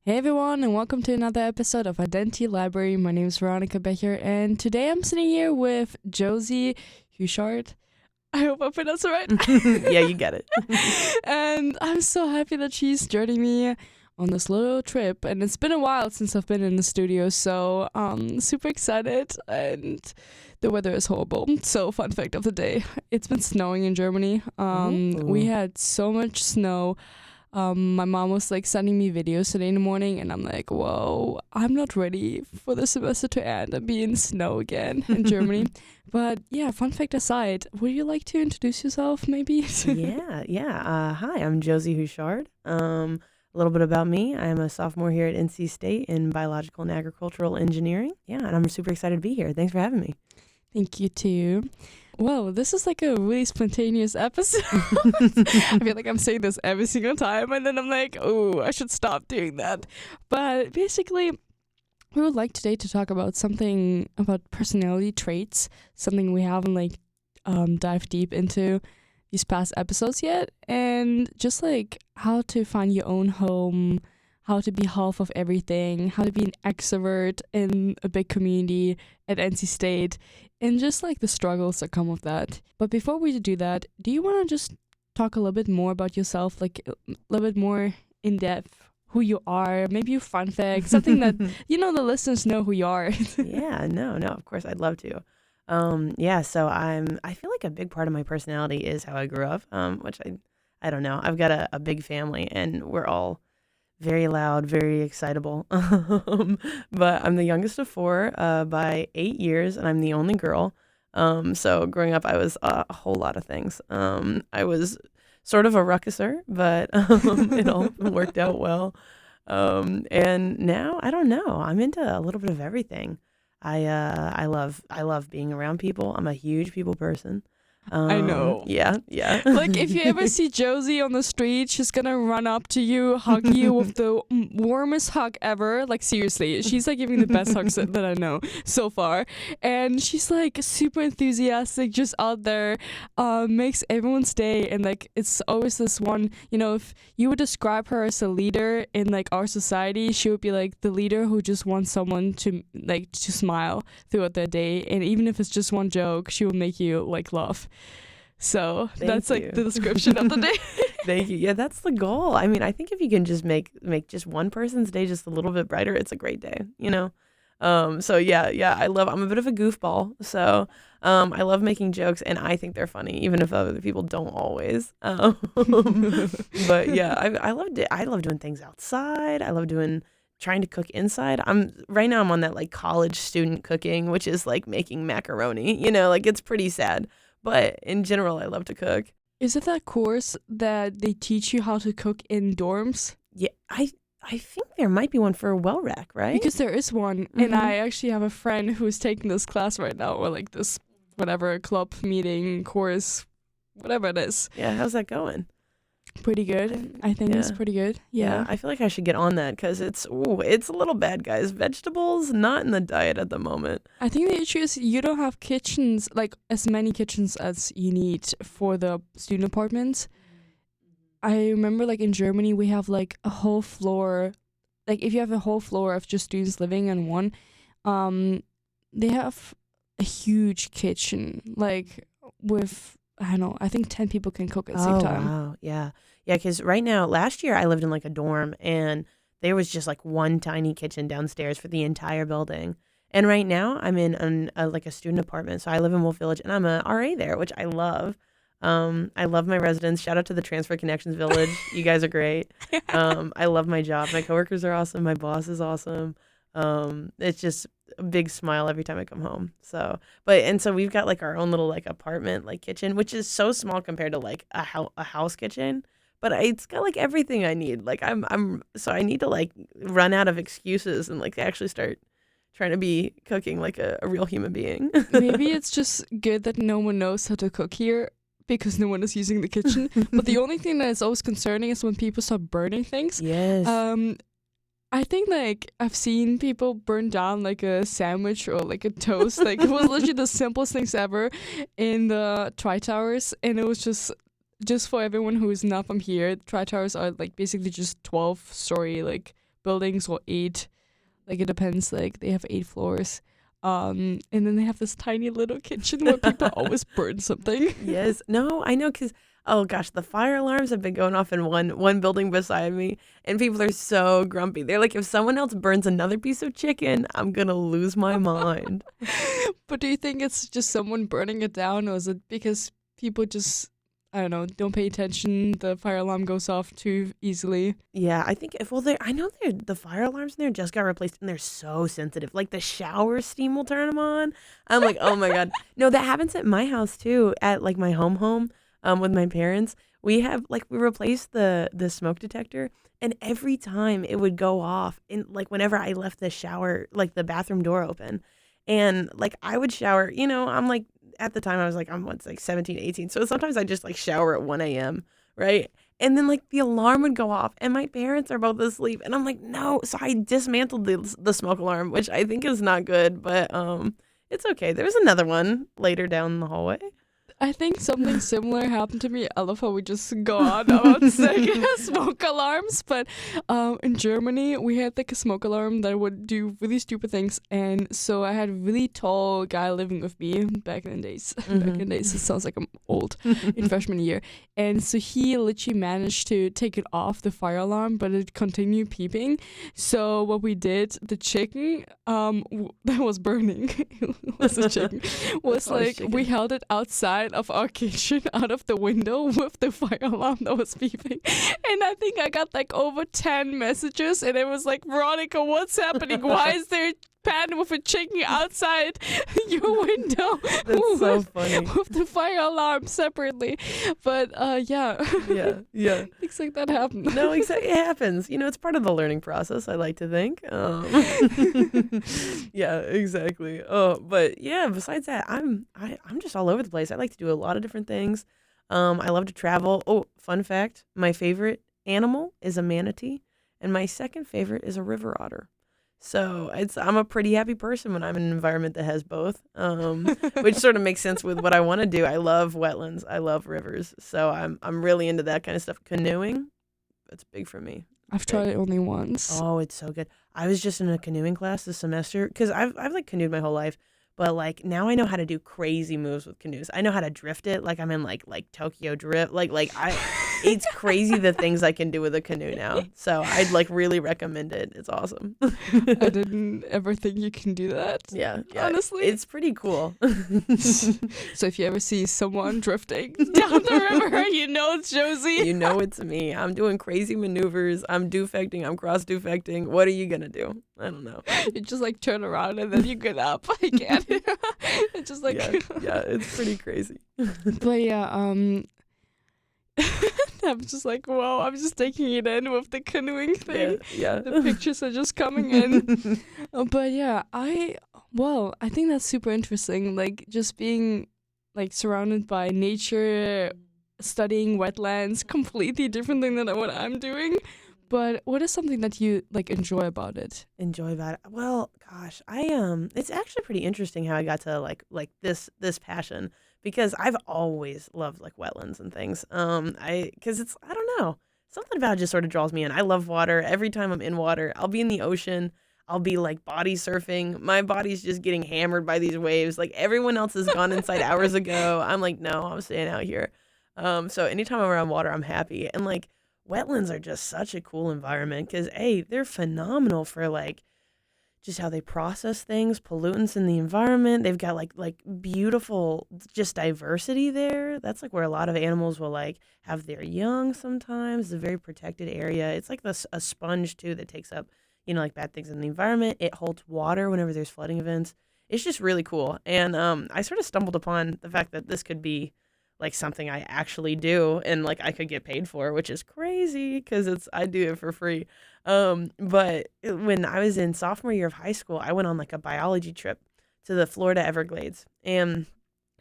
Hey everyone, and welcome to another episode of Identity Library. My name is Veronica Becher, and today I'm sitting here with Josie Houchard. I hope I pronounced it right. Yeah, you get it. And I'm so happy that she's joining me on this little trip. And it's been a while since I've been in the studio, so I'm super excited. And the weather is horrible. So, fun fact of the day, it's been snowing in Germany. We had so much snow. My mom was like sending me videos today in the morning, and I'm like, whoa, I'm not ready for the semester to end and be in snow again in Germany. But yeah, fun fact aside, would you like to introduce yourself maybe? Hi, I'm Josie Houchard. A little bit about me. I'm a sophomore here at NC State in biological and agricultural engineering. Yeah, and I'm super excited to be here. Thanks for having me. Thank you too. Well, this is like a really spontaneous episode. I feel like I'm saying this every single time, and then I'm like, oh, I should stop doing that. But basically, we would like today to talk about something about personality traits, something we haven't like dived deep into these past episodes yet, and just like how to find your own home, how to be half of everything, how to be an extrovert in a big community at NC State, and just like the struggles that come with that. But before we do that, do you want to just talk a little bit more about yourself, like a little bit more in depth, who you are, maybe a fun fact, something that, the listeners know who you are? No, of course I'd love to. So I feel like a big part of my personality is how I grew up, which I don't know. I've got a big family, and we're all very loud, very excitable. But I'm the youngest of four by 8 years, and I'm the only girl. So growing up, I was a whole lot of things. I was sort of a ruckuser, but it all worked out well. And now, I don't know. I'm into a little bit of everything. I love being around people. I'm a huge people person. I know. Yeah. Like, if you ever see Josie on the street, she's gonna run up to you, hug you with the warmest hug ever. Like, seriously, she's like giving the best hugs that I know so far. And she's like super enthusiastic, just out there, makes everyone's day. And like, it's always this one, if you would describe her as a leader in like our society, she would be like the leader who just wants someone to smile throughout their day. And even if it's just one joke, she will make you like laugh. So that's like the description of the day. Thank you. Yeah, that's the goal. I mean, I think if you can just make just one person's day just a little bit brighter, it's a great day, I'm a bit of a goofball. So I love making jokes, and I think they're funny, even if other people don't always. But yeah, I loved it. I love doing things outside. I love trying to cook inside. Right now I'm on that like college student cooking, which is like making macaroni, like it's pretty sad. But in general, I love to cook. Is it that course that they teach you how to cook in dorms? Yeah, I think there might be one for WellRec, right? Because there is one, and I actually have a friend who's taking this class right now, or like this whatever club meeting course, whatever it is. Yeah, how's that going? Pretty good. I think it's pretty good. Yeah. I feel like I should get on that because it's a little bad, guys. Vegetables, not in the diet at the moment. I think the issue is you don't have kitchens, like as many kitchens as you need for the student apartments. I remember like in Germany, we have like a whole floor. Like if you have a whole floor of just students living in one, they have a huge kitchen, like with, I don't know, I think 10 people can cook at the same time. Wow. Yeah, because right now, last year I lived in like a dorm, and there was just like one tiny kitchen downstairs for the entire building. And right now I'm in like a student apartment, so I live in Wolf Village, and I'm a RA there, which I love. I love my residents. Shout out to the Transfer Connections Village. You guys are great. I love my job. My coworkers are awesome. My boss is awesome. It's just a big smile every time I come home. So we've got like our own little like apartment like kitchen, which is so small compared to like a house kitchen, but it's got like everything I need. Like so I need to like run out of excuses and like actually start trying to be cooking like a real human being. Maybe it's just good that no one knows how to cook here, because no one is using the kitchen. But the only thing that is always concerning is when people start burning things. Yes. I think like I've seen people burn down like a sandwich or like a toast. Like it was literally the simplest things ever in the Tri-Towers, and it was just for everyone who is not from here. Tri-Towers are like basically just 12-story like buildings or 8. Like it depends. Like they have 8 floors. And then they have this tiny little kitchen where people always burn something. Yes. No, I know because, oh gosh, the fire alarms have been going off in one building beside me, and people are so grumpy. They're like, if someone else burns another piece of chicken, I'm going to lose my mind. But do you think it's just someone burning it down, or is it because people just, I don't know, don't pay attention, the fire alarm goes off too easily? Yeah, I think I know the fire alarms in there just got replaced, and they're so sensitive. Like the shower steam will turn them on. I'm like, oh my god. No, that happens at my house too. At like my home, with my parents, we replaced the smoke detector, and every time it would go off, in like whenever I left the shower, like the bathroom door open, and like I would shower. I'm like at the time I was like I'm what's like 17, 18, so sometimes I just like shower at 1 a.m. right? And then like the alarm would go off and my parents are both asleep and I'm like, no. So I dismantled the smoke alarm, which I think is not good, but it's okay. There's another one later down the hallway. I think something similar happened to me. I love how we just go on about smoke alarms. But in Germany, we had like a smoke alarm that would do really stupid things. And so I had a really tall guy living with me back in the days. Mm-hmm. Back in the days, it sounds like I'm old in freshman year. And so he literally managed to take it off the fire alarm, but it continued peeping. So what we did, the chicken that was burning, was a chicken, was like we held it outside of our kitchen out of the window with the fire alarm that was beeping, and I think I got like over 10 messages, and it was like, Veronica, what's happening? Why is there pan with a chicken outside your window? That's so funny. With the fire alarm separately. But yeah. Yeah. Things like that happen. No, exactly. It happens. It's part of the learning process, I like to think. Yeah, exactly. But yeah, besides that, I'm just all over the place. I like to do a lot of different things. I love to travel. Oh, fun fact, my favorite animal is a manatee, and my second favorite is a river otter. So I'm a pretty happy person when I'm in an environment that has both, which sort of makes sense with what I want to do. I love wetlands. I love rivers. So I'm really into that kind of stuff. Canoeing, that's big for me. I've tried it only once. Oh, it's so good. I was just in a canoeing class this semester because I've like canoed my whole life. But like now I know how to do crazy moves with canoes. I know how to drift it. Like I'm in like Tokyo Drift. It's crazy the things I can do with a canoe now. So I'd like really recommend it. It's awesome. I didn't ever think you can do that. Yeah. Honestly, it's pretty cool. So if you ever see someone drifting down the river, you know it's Josie. You know it's me. I'm doing crazy maneuvers. I'm defecting. I'm cross defecting. What are you gonna do? I don't know. You just like turn around and then you get up again. It's just like yeah, it's pretty crazy. But yeah, I'm just like, whoa, I'm just taking it in with the canoeing thing. Yeah. The pictures are just coming in. But yeah, I think that's super interesting. Like just being like surrounded by nature, studying wetlands, completely different thing than what I'm doing. But what is something that you like enjoy about it? Well, gosh, it's actually pretty interesting how I got to like this passion because I've always loved like wetlands and things. Because I don't know, something about it just sort of draws me in. I love water. Every time I'm in water, I'll be in the ocean. I'll be like body surfing. My body's just getting hammered by these waves. Like everyone else has gone inside hours ago. I'm like, no, I'm staying out here. So anytime I'm around water, I'm happy. And like, wetlands are just such a cool environment because, they're phenomenal for, like, just how they process things, pollutants in the environment. They've got, like beautiful just diversity there. That's, like, where a lot of animals will, like, have their young sometimes. It's a very protected area. It's like a sponge, too, that takes up, like, bad things in the environment. It holds water whenever there's flooding events. It's just really cool. And I sort of stumbled upon the fact that this could be like something I actually do and like I could get paid for, which is crazy because I do it for free. But when I was in sophomore year of high school, I went on like a biology trip to the Florida Everglades. And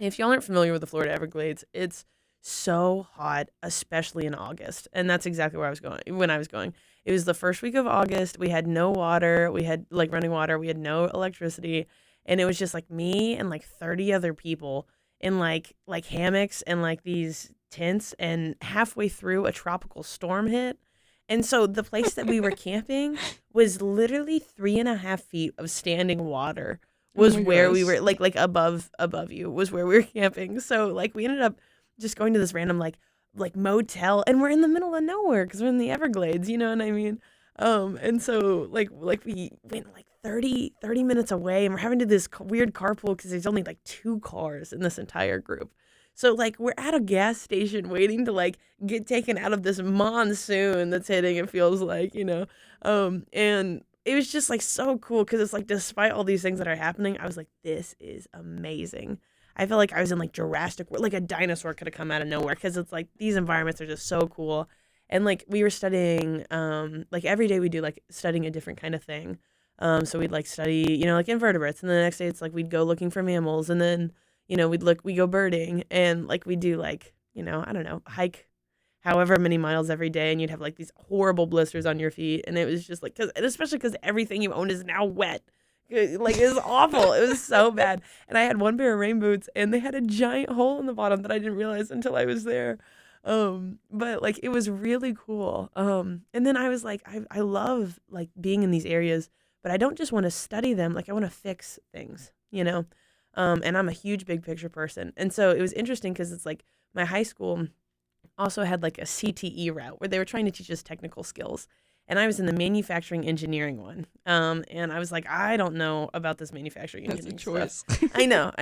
if y'all aren't familiar with the Florida Everglades, it's so hot, especially in August. And that's exactly where I was going when I was going. It was the first week of August. We had no water. We had like running water. We had no electricity. And it was just like me and like 30 other people in like hammocks and like these tents, and halfway through a tropical storm hit And so the place that we were camping was literally 3.5 feet of standing water Oh was my where we gosh. were, like above you was where we were camping. So like we ended up just going to this random like motel, and we're in the middle of nowhere because we're in the Everglades, you know what I mean? And so like we went like 30 minutes away, and we're having to do this weird carpool because there's only like 2 cars in this entire group. So like we're at a gas station waiting to like get taken out of this monsoon that's hitting, it feels like, and it was just like so cool because it's like despite all these things that are happening, I was like, this is amazing. I felt like I was in like Jurassic World, like a dinosaur could have come out of nowhere because it's like these environments are just so cool. And like we were studying, like every day we do like studying a different kind of thing. So we'd like study, like invertebrates, and the next day it's like we'd go looking for mammals, and then we go birding, and like we do like, I don't know, hike however many miles every day, and you'd have like these horrible blisters on your feet, and it was just like, and especially because everything you own is now wet. Like it was awful. It was so bad. And I had one pair of rain boots, and they had a giant hole in the bottom that I didn't realize until I was there. But like it was really cool. And then I was like, I love like being in these areas, but I don't just want to study them. Like I want to fix things. And I'm a huge big picture person. And so it was interesting because it's like my high school also had like a CTE route where they were trying to teach us technical skills. And I was in the manufacturing engineering one. And I was like, I don't know about this manufacturing That's a engineering choice. stuff. I know.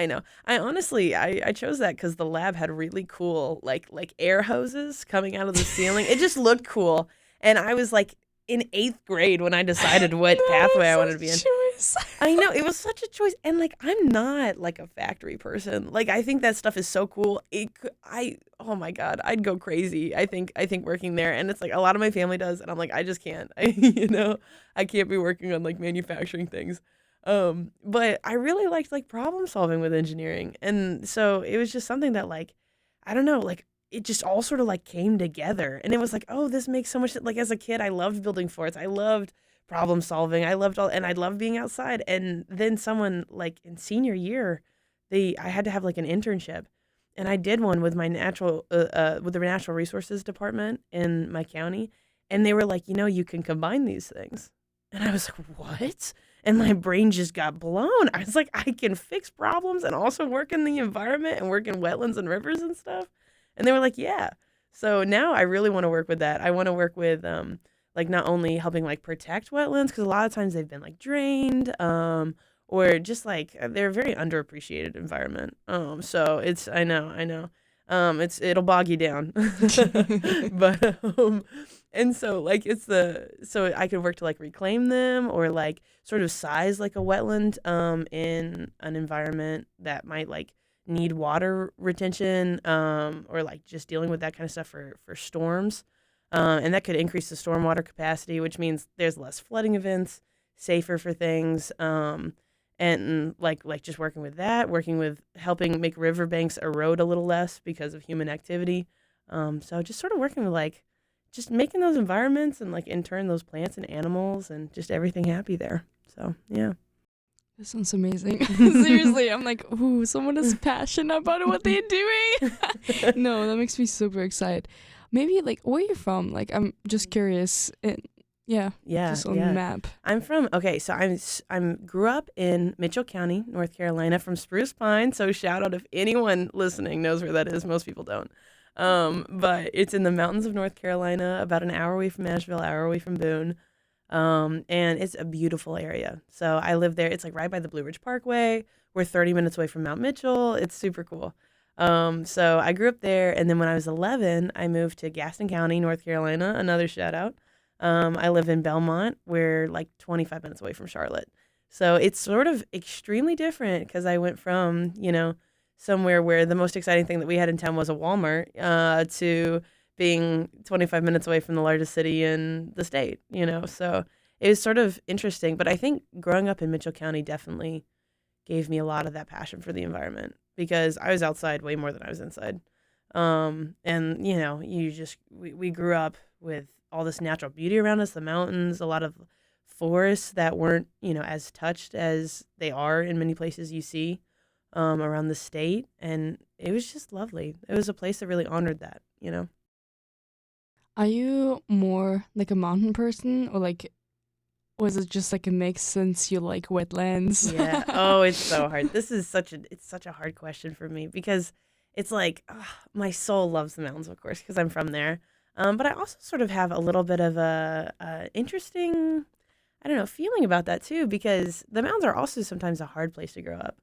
I honestly, I chose that because the lab had really cool like air hoses coming out of the ceiling. It just looked cool. And I was like in 8th grade when I decided what pathway I wanted to be That's in. a choice. I know, it was such a choice, and like I'm not like a factory person. Like I think that stuff is so cool. Oh my god, I'd go crazy. I think working there, and it's like a lot of my family does, and I'm like I just can't. I can't be working on like manufacturing things. But I really liked like problem solving with engineering, and so it was just something that like I don't know, like it just all sort of like came together, and it was like, oh, this makes so much like as a kid I loved building forts. I loved problem solving. I loved and I loved being outside. And then someone like in senior year, I had to have like an internship, and I did one with my with the natural resources department in my county, and they were like, you can combine these things, and I was like, what? And my brain just got blown. I was like, I can fix problems and also work in the environment and work in wetlands and rivers and stuff, and they were like, yeah. So now I really want to work with that. I want to work with like not only helping like protect wetlands because a lot of times they've been like drained or just like they're a very underappreciated environment. So it's I know it'll bog you down. But and so like so I could work to like reclaim them or like sort of size like a wetland in an environment that might like need water retention or like just dealing with that kind of stuff for storms. And that could increase the stormwater capacity, which means there's less flooding events, safer for things, and like just working with that, working with helping make riverbanks erode a little less because of human activity. So just sort of working with like just making those environments and like in turn those plants and animals and just everything happy there. So yeah. This sounds amazing. Seriously, I'm like, ooh, someone is passionate about what they're doing. No, that makes me super excited. Maybe like where you from? Like I'm just curious. Yeah, just on the map. I'm grew up in Mitchell County, North Carolina, from Spruce Pine. So shout out if anyone listening knows where that is. Most people don't. But it's in the mountains of North Carolina, about an hour away from Nashville, hour away from Boone. And it's a beautiful area. So I live there. It's like right by the Blue Ridge Parkway. We're 30 minutes away from Mount Mitchell. It's super cool. So I grew up there, and then when I was 11, I moved to Gaston County, North Carolina. Another shout out. I live in Belmont. We're like 25 minutes away from Charlotte. So it's sort of extremely different because I went from, somewhere where the most exciting thing that we had in town was a Walmart, to being 25 minutes away from the largest city in the state. So it was sort of interesting. But I think growing up in Mitchell County definitely gave me a lot of that passion for the environment because I was outside way more than I was inside. And we grew up with all this natural beauty around us, the mountains, a lot of forests that weren't, as touched as they are in many places you see around the state. And it was just lovely. It was a place that really honored that. Are you more like a mountain person, or like was it just like a mix since you like wetlands? Yeah. Oh, it's so hard. It's such a hard question for me because it's like my soul loves the mountains, of course, because I'm from there. But I also sort of have a little bit of a interesting, I don't know, feeling about that too, because the mountains are also sometimes a hard place to grow up.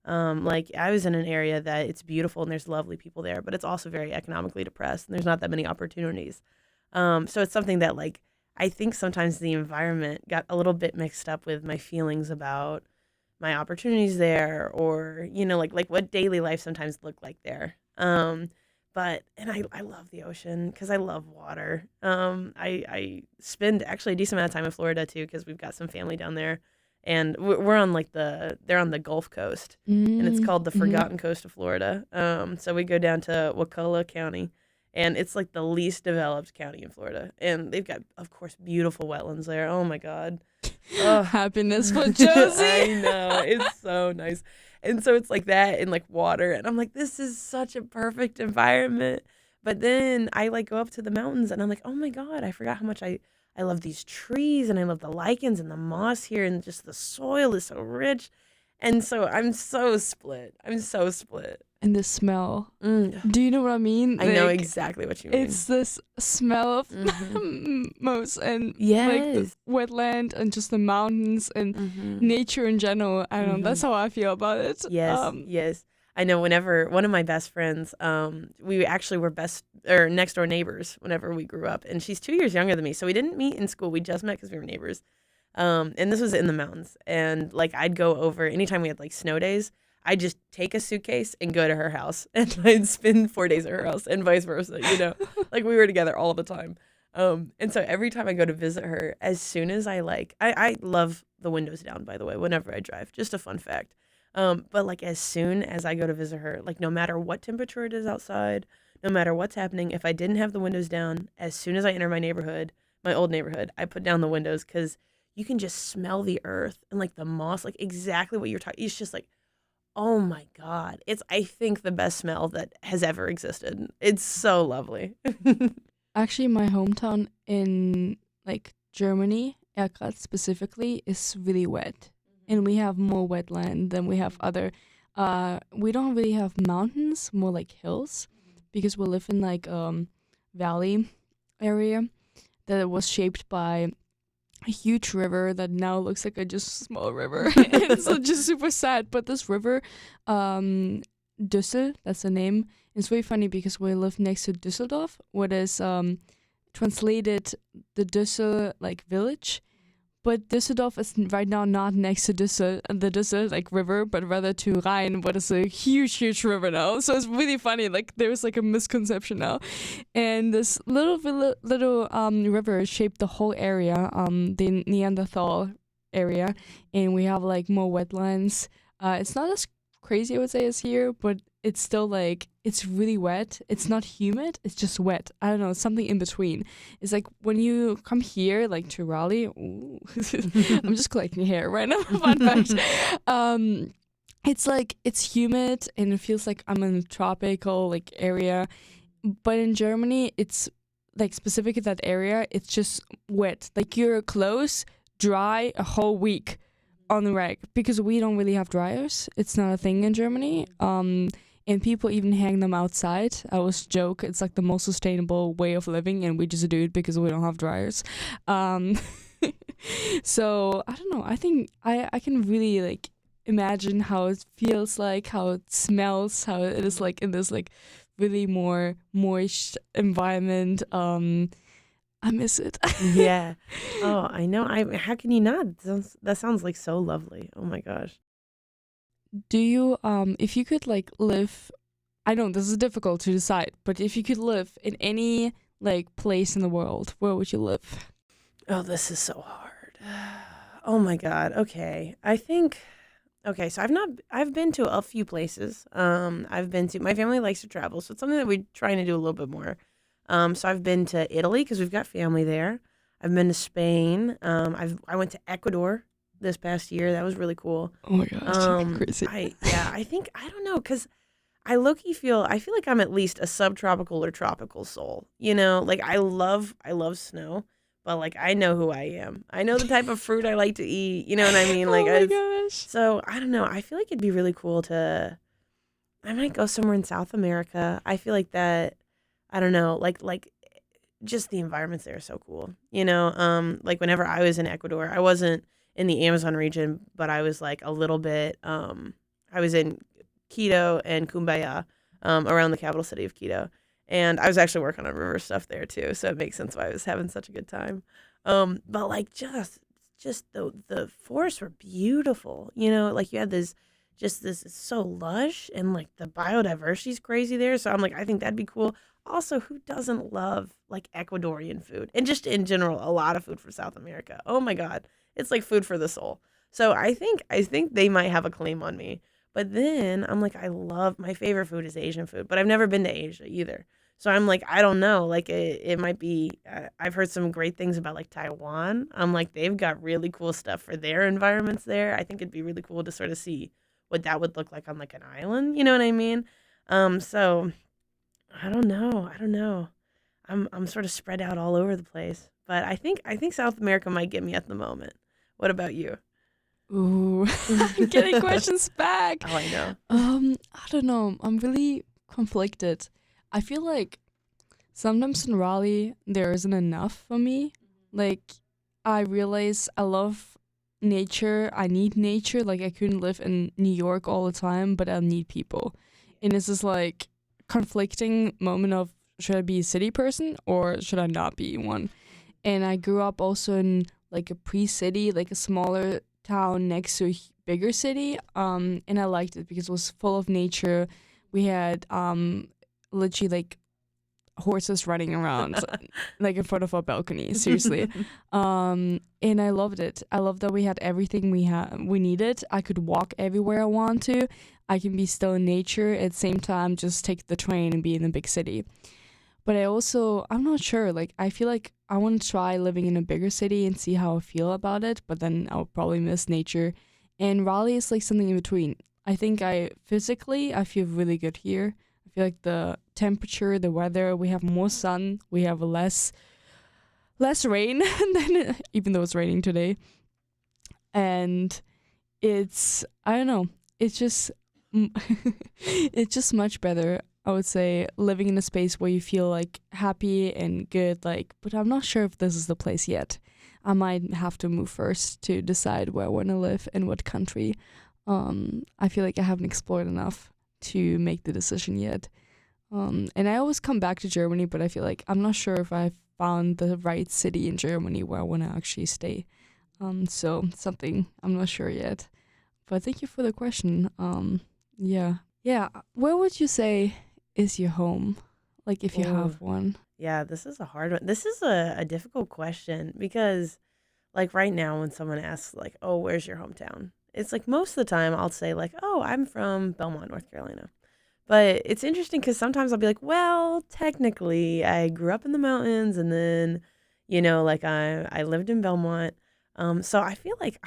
Like I was in an area that it's beautiful and there's lovely people there, but it's also very economically depressed and there's not that many opportunities. So it's something that like I think sometimes the environment got a little bit mixed up with my feelings about my opportunities there, or like what daily life sometimes looked like there. But and I love the ocean because I love water. I spend actually a decent amount of time in Florida too because we've got some family down there, and we're on like they're on the Gulf Coast, and it's called the Mm-hmm. Forgotten Coast of Florida. So we go down to Wakulla County, and it's like the least developed county in Florida, and they've got, of course, beautiful wetlands there. Oh my God. Oh, Happiness for Josie. I know. It's so nice. And so it's like that and like water. And I'm like, this is such a perfect environment. But then I like go up to the mountains and I'm like, oh my God, I forgot how much I love these trees and I love the lichens and the moss here and just the soil is so rich. And so I'm so split. I'm so split. And the smell. Mm, Do you know what I mean? I know Like, exactly what you mean. it's this smell of Hmm. moss and like the Yes. wetland and just the mountains and Hmm. nature in general. I don't know. Hmm. That's how I feel about it. Yes, yes. I know whenever one of my best friends, we actually were best or next door neighbors whenever we grew up. And she's 2 years younger than me. So we didn't meet in school. We just met because we were neighbors. And this was in the mountains. And like I'd go over anytime we had like snow days, I'd just take a suitcase and go to her house. And I'd spend 4 days at her house and vice versa. Like we were together all the time. And so every time I go to visit her, as soon as I love the windows down, by the way, whenever I drive. Just a fun fact. But like as soon as I go to visit her, like no matter what temperature it is outside, no matter what's happening, if I didn't have the windows down, as soon as I enter my neighborhood, my old neighborhood, I put down the windows because you can just smell the earth and like the moss, like exactly what you're talking. It's just like, oh my God, it's I think the best smell that has ever existed. It's so lovely. Actually, my hometown in like Germany, Erkrath specifically, is really wet, and we have more wetland than we have other. We don't really have mountains, more like hills, because we live in like valley area that was shaped by a huge river that now looks like a just small river. It's just super sad. But this river, Düssel, that's the name. It's very funny because we live next to Düsseldorf, what is translated the Düssel like village. But Düsseldorf is right now not next to the Düssel like river, but rather to Rhein, what is a huge, huge river now. So it's really funny. Like there's like a misconception now, and this little river shaped the whole area, the Neanderthal area, and we have like more wetlands. It's not as crazy, I would say, as here, but it's still like it's really wet. It's not humid. It's just wet. I don't know, something in between. It's like when you come here, like to Raleigh. Ooh, I'm just collecting hair right now. Fun fact. It's like it's humid and it feels like I'm in a tropical like area. But in Germany, it's like specifically that area. It's just wet. Like your clothes dry a whole week on the rag because we don't really have dryers. It's not a thing in Germany. And people even hang them outside. I always joke it's like the most sustainable way of living, and we just do it because we don't have dryers. Um, so I don't know. I think I can really like imagine how it feels like, how it smells, how it is like in this like really more moist environment. I miss it. Yeah. Oh, I know. How can you not? That sounds like so lovely. Oh my gosh. Do you if you could like live, I know this is difficult to decide, but if you could live in any like place in the world, where would you live? Oh, this is so hard. Oh my God. Okay. I think okay, so I've been to a few places. I've been to my family likes to travel, so it's something that we're trying to do a little bit more. So I've been to Italy because we've got family there. I've been to Spain. I went to Ecuador this past year. That was really cool. Oh my gosh, crazy. I think I don't know because I low-key I feel like I'm at least a subtropical or tropical soul. Like I love snow, but like I know who I am. I know the type of fruit I like to eat. You know what I mean? Like Oh my gosh. so I don't know. I feel like it'd be really cool to. I might go somewhere in South America. I feel like that. I don't know. Like just the environments there are so cool. Like whenever I was in Ecuador, I wasn't in the Amazon region, but I was like a little bit. I was in Quito and Cumbaya, around the capital city of Quito, and I was actually working on river stuff there too, so it makes sense why I was having such a good time. But like just the forests were beautiful. Like you had this it's so lush and like the biodiversity's crazy there. So I'm like, I think that'd be cool. Also, who doesn't love like Ecuadorian food and just in general a lot of food from South America? Oh my God, it's like food for the soul. So I think they might have a claim on me. But then I'm like, I love my favorite food is Asian food, but I've never been to Asia either. So I'm like, I don't know. Like it might be. I've heard some great things about like Taiwan. I'm like, they've got really cool stuff for their environments there. I think it'd be really cool to sort of see what that would look like on like an island. You know what I mean? So I don't know. I don't know. I'm sort of spread out all over the place. But I think South America might get me at the moment. What about you? Ooh, getting questions back. Oh, I know. I don't know. I'm really conflicted. I feel like sometimes in Raleigh there isn't enough for me. Like I realize I love nature. I need nature. Like I couldn't live in New York all the time, but I need people. And it's this like conflicting moment of should I be a city person or should I not be one? And I grew up also in like a pre-city, like a smaller town next to a bigger city. And I liked it because it was full of nature. We had literally like horses running around like in front of our balcony, seriously. And I loved it. I loved that we had everything we needed. I could walk everywhere I want to. I can be still in nature at the same time, just take the train and be in a big city. But I'm not sure. Like, I feel like I want to try living in a bigger city and see how I feel about it, but then I'll probably miss nature. And Raleigh is like something in between. I think I feel really good here. I feel like the temperature, the weather, we have more sun, we have less rain than even though it's raining today. And I don't know, it's just it's just much better. I would say living in a space where you feel like happy and good, like, but I'm not sure if this is the place yet. I might have to move first to decide where I want to live and what country. I feel like I haven't explored enough to make the decision yet. And I always come back to Germany, but I feel like I'm not sure if I've found the right city in Germany where I want to actually stay. So something I'm not sure yet. But thank you for the question. Yeah. Where would you say is your home? Like if you have one. Yeah, this is a hard one. This is a difficult question because, like, right now when someone asks, like, oh, where's your hometown? It's like most of the time I'll say, like, oh, I'm from Belmont, North Carolina. But it's interesting because sometimes I'll be like, well, technically I grew up in the mountains and then, like I lived in Belmont. So I feel like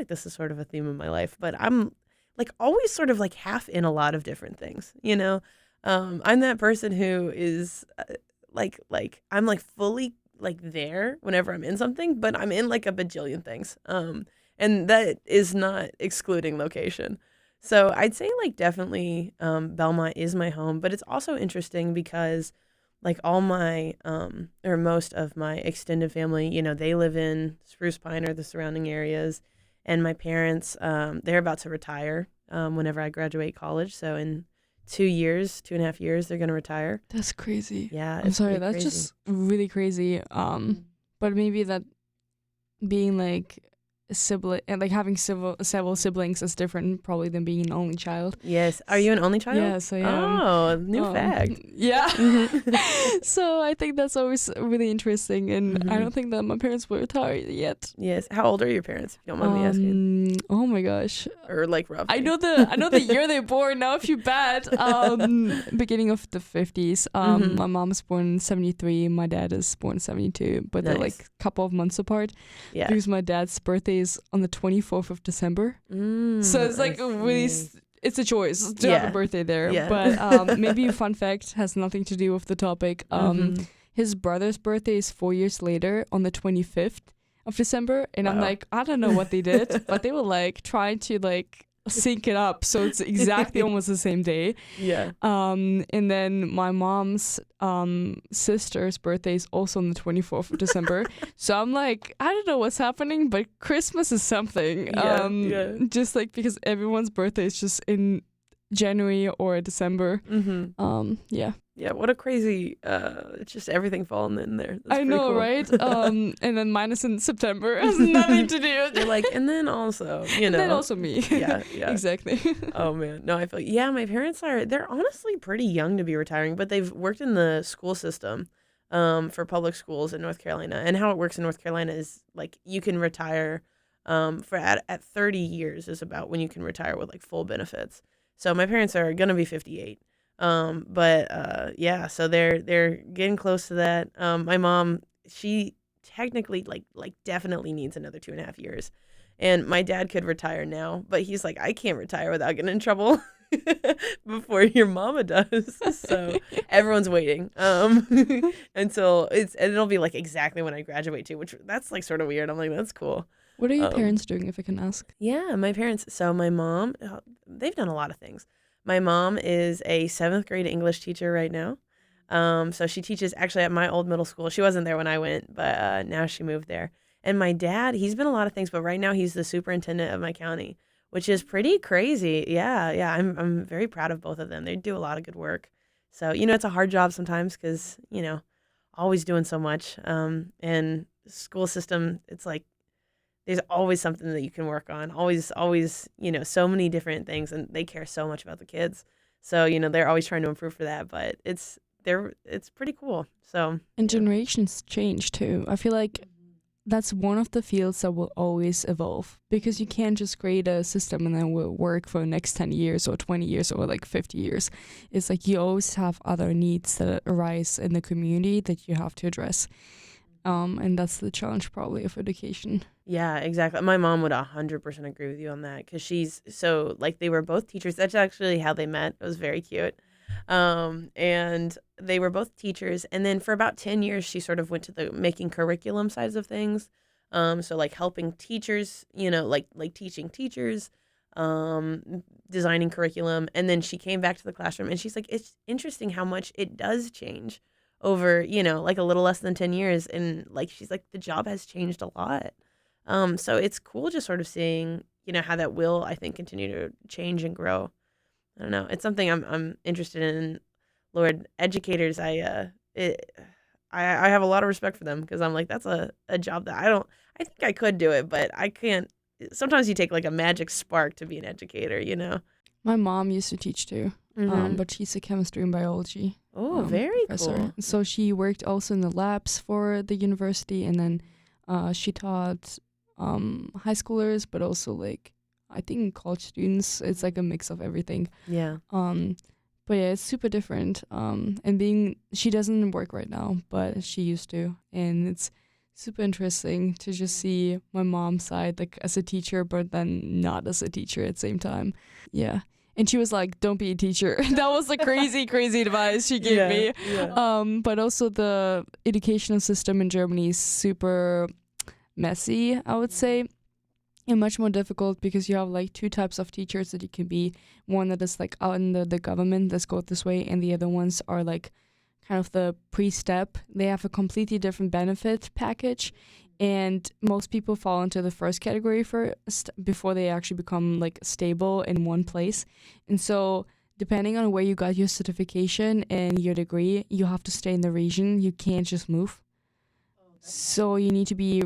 this is sort of a theme of my life, but I'm like always sort of like half in a lot of different things. I'm that person who is like I'm like fully like there whenever I'm in something, but I'm in like a bajillion things. And that is not excluding location. So I'd say like definitely Belmont is my home, but it's also interesting because like all my or most of my extended family, they live in Spruce Pine or the surrounding areas, and my parents they're about to retire whenever I graduate college. So in 2.5 years, they're gonna retire. That's crazy. Yeah, I'm sorry, that's crazy. just really crazy. But maybe that being like a sibling and like having several siblings is different probably than being an only child. Yes. Are you an only child? Yes, I am. Oh, new fact. Yeah. So I think that's always really interesting, and I don't think that my parents were retired yet. Yes. How old are your parents, if you don't mind me asking? Oh my gosh. Or like roughly. I know the year they born. Now if you bet, beginning of the 50s. My mom's born in 73. My dad is born in 72, but they're like a couple of months apart. Yeah. Because my dad's birthday is on the 24th of December. So it's like really it's a choice to have a birthday there. Yeah. But maybe a fun fact has nothing to do with the topic. His brother's birthday is 4 years later on the 25th of December. And I'm like, I don't know what they did, but they were like trying to like sync it up so it's exactly almost the same day. Yeah. And then my mom's sister's birthday is also on the 24th of December. So I'm like, I don't know what's happening, but Christmas is something. Just like because everyone's birthday is just in January or December. Yeah, what a crazy it's just everything falling in there. That's I know, cool. right? And then mine is in September. It has nothing to do. You're like, and then also, you know. And then also me. Yeah. Exactly. Oh man. No, I feel my parents they're honestly pretty young to be retiring, but they've worked in the school system for public schools in North Carolina. And how it works in North Carolina is like you can retire for at 30 years is about when you can retire with like full benefits. So my parents are gonna be 58. So they're getting close to that. My mom, she technically like definitely needs another 2.5 years. And my dad could retire now, but he's like, I can't retire without getting in trouble before your mama does. So everyone's waiting. Until it'll be like exactly when I graduate too, which that's like sort of weird. I'm like, that's cool. What are your parents doing, if I can ask? Yeah, my parents. So my mom, they've done a lot of things. My mom is a 7th grade English teacher right now. So she teaches actually at my old middle school. She wasn't there when I went, but now she moved there. And my dad, he's been a lot of things, but right now he's the superintendent of my county, which is pretty crazy. Yeah. I'm very proud of both of them. They do a lot of good work. So, it's a hard job sometimes because, always doing so much. And school system, it's like, there's always something that you can work on. Always, so many different things, and they care so much about the kids. So, they're always trying to improve for that, but it's pretty cool. So, and generations change too. I feel like that's one of the fields that will always evolve because you can't just create a system and then will work for the next 10 years or 20 years or like 50 years. It's like you always have other needs that arise in the community that you have to address. And that's the challenge probably of education. Yeah, exactly. My mom would 100% agree with you on that because she's so like they were both teachers. That's actually how they met. It was very cute. And they were both teachers. And then for about 10 years, she sort of went to the making curriculum sides of things. So like helping teachers, like teaching teachers, designing curriculum. And then she came back to the classroom and she's like, it's interesting how much it does change over, like a little less than 10 years. And like, she's like, the job has changed a lot. So it's cool just sort of seeing, how that will, I think, continue to change and grow. I don't know. It's something I'm interested in. Lord, educators, I have a lot of respect for them because I'm like, that's a job that I think I could do it, but I can't. Sometimes you take like a magic spark to be an educator, My mom used to teach too, but she's a chemistry and biology. Oh, very professor. Cool. So she worked also in the labs for the university, and then she taught high schoolers, but also like I think college students. It's like a mix of everything. Yeah. But yeah, it's super different. And she doesn't work right now, but she used to, and it's super interesting to just see my mom's side, like as a teacher, but then not as a teacher at the same time. Yeah. And she was like, don't be a teacher. That was the crazy advice she gave me. Yeah. But also the educational system in Germany is super messy, I would say, and much more difficult because you have like two types of teachers that you can be. One that is like out in the government, let's go this way, and the other ones are like kind of the pre-step. They have a completely different benefit package, and most people fall into the first category first before they actually become like stable in one place. And so depending on where you got your certification and your degree, you have to stay in the region. You can't just move. So you need to be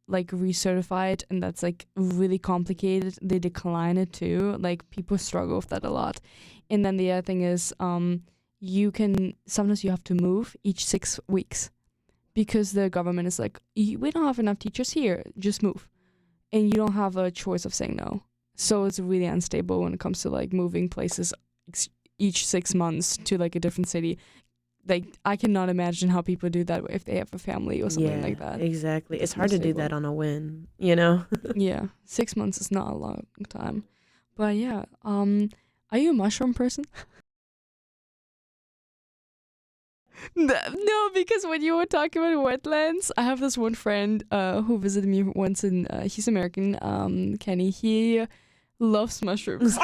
like recertified, and that's like really complicated. They decline it too. Like people struggle with that a lot. And then the other thing is sometimes you have to move each 6 weeks because the government is like, we don't have enough teachers here, just move. And you don't have a choice of saying no. So it's really unstable when it comes to like moving places each 6 months to like a different city. Like, I cannot imagine how people do that if they have a family or something like that. Exactly. It's hard to do that on a whim, you know? Yeah. 6 months is not a long time. But yeah, Are you a mushroom person? No, because when you were talking about wetlands, I have this one friend who visited me once, and he's American, Kenny. He loves mushrooms.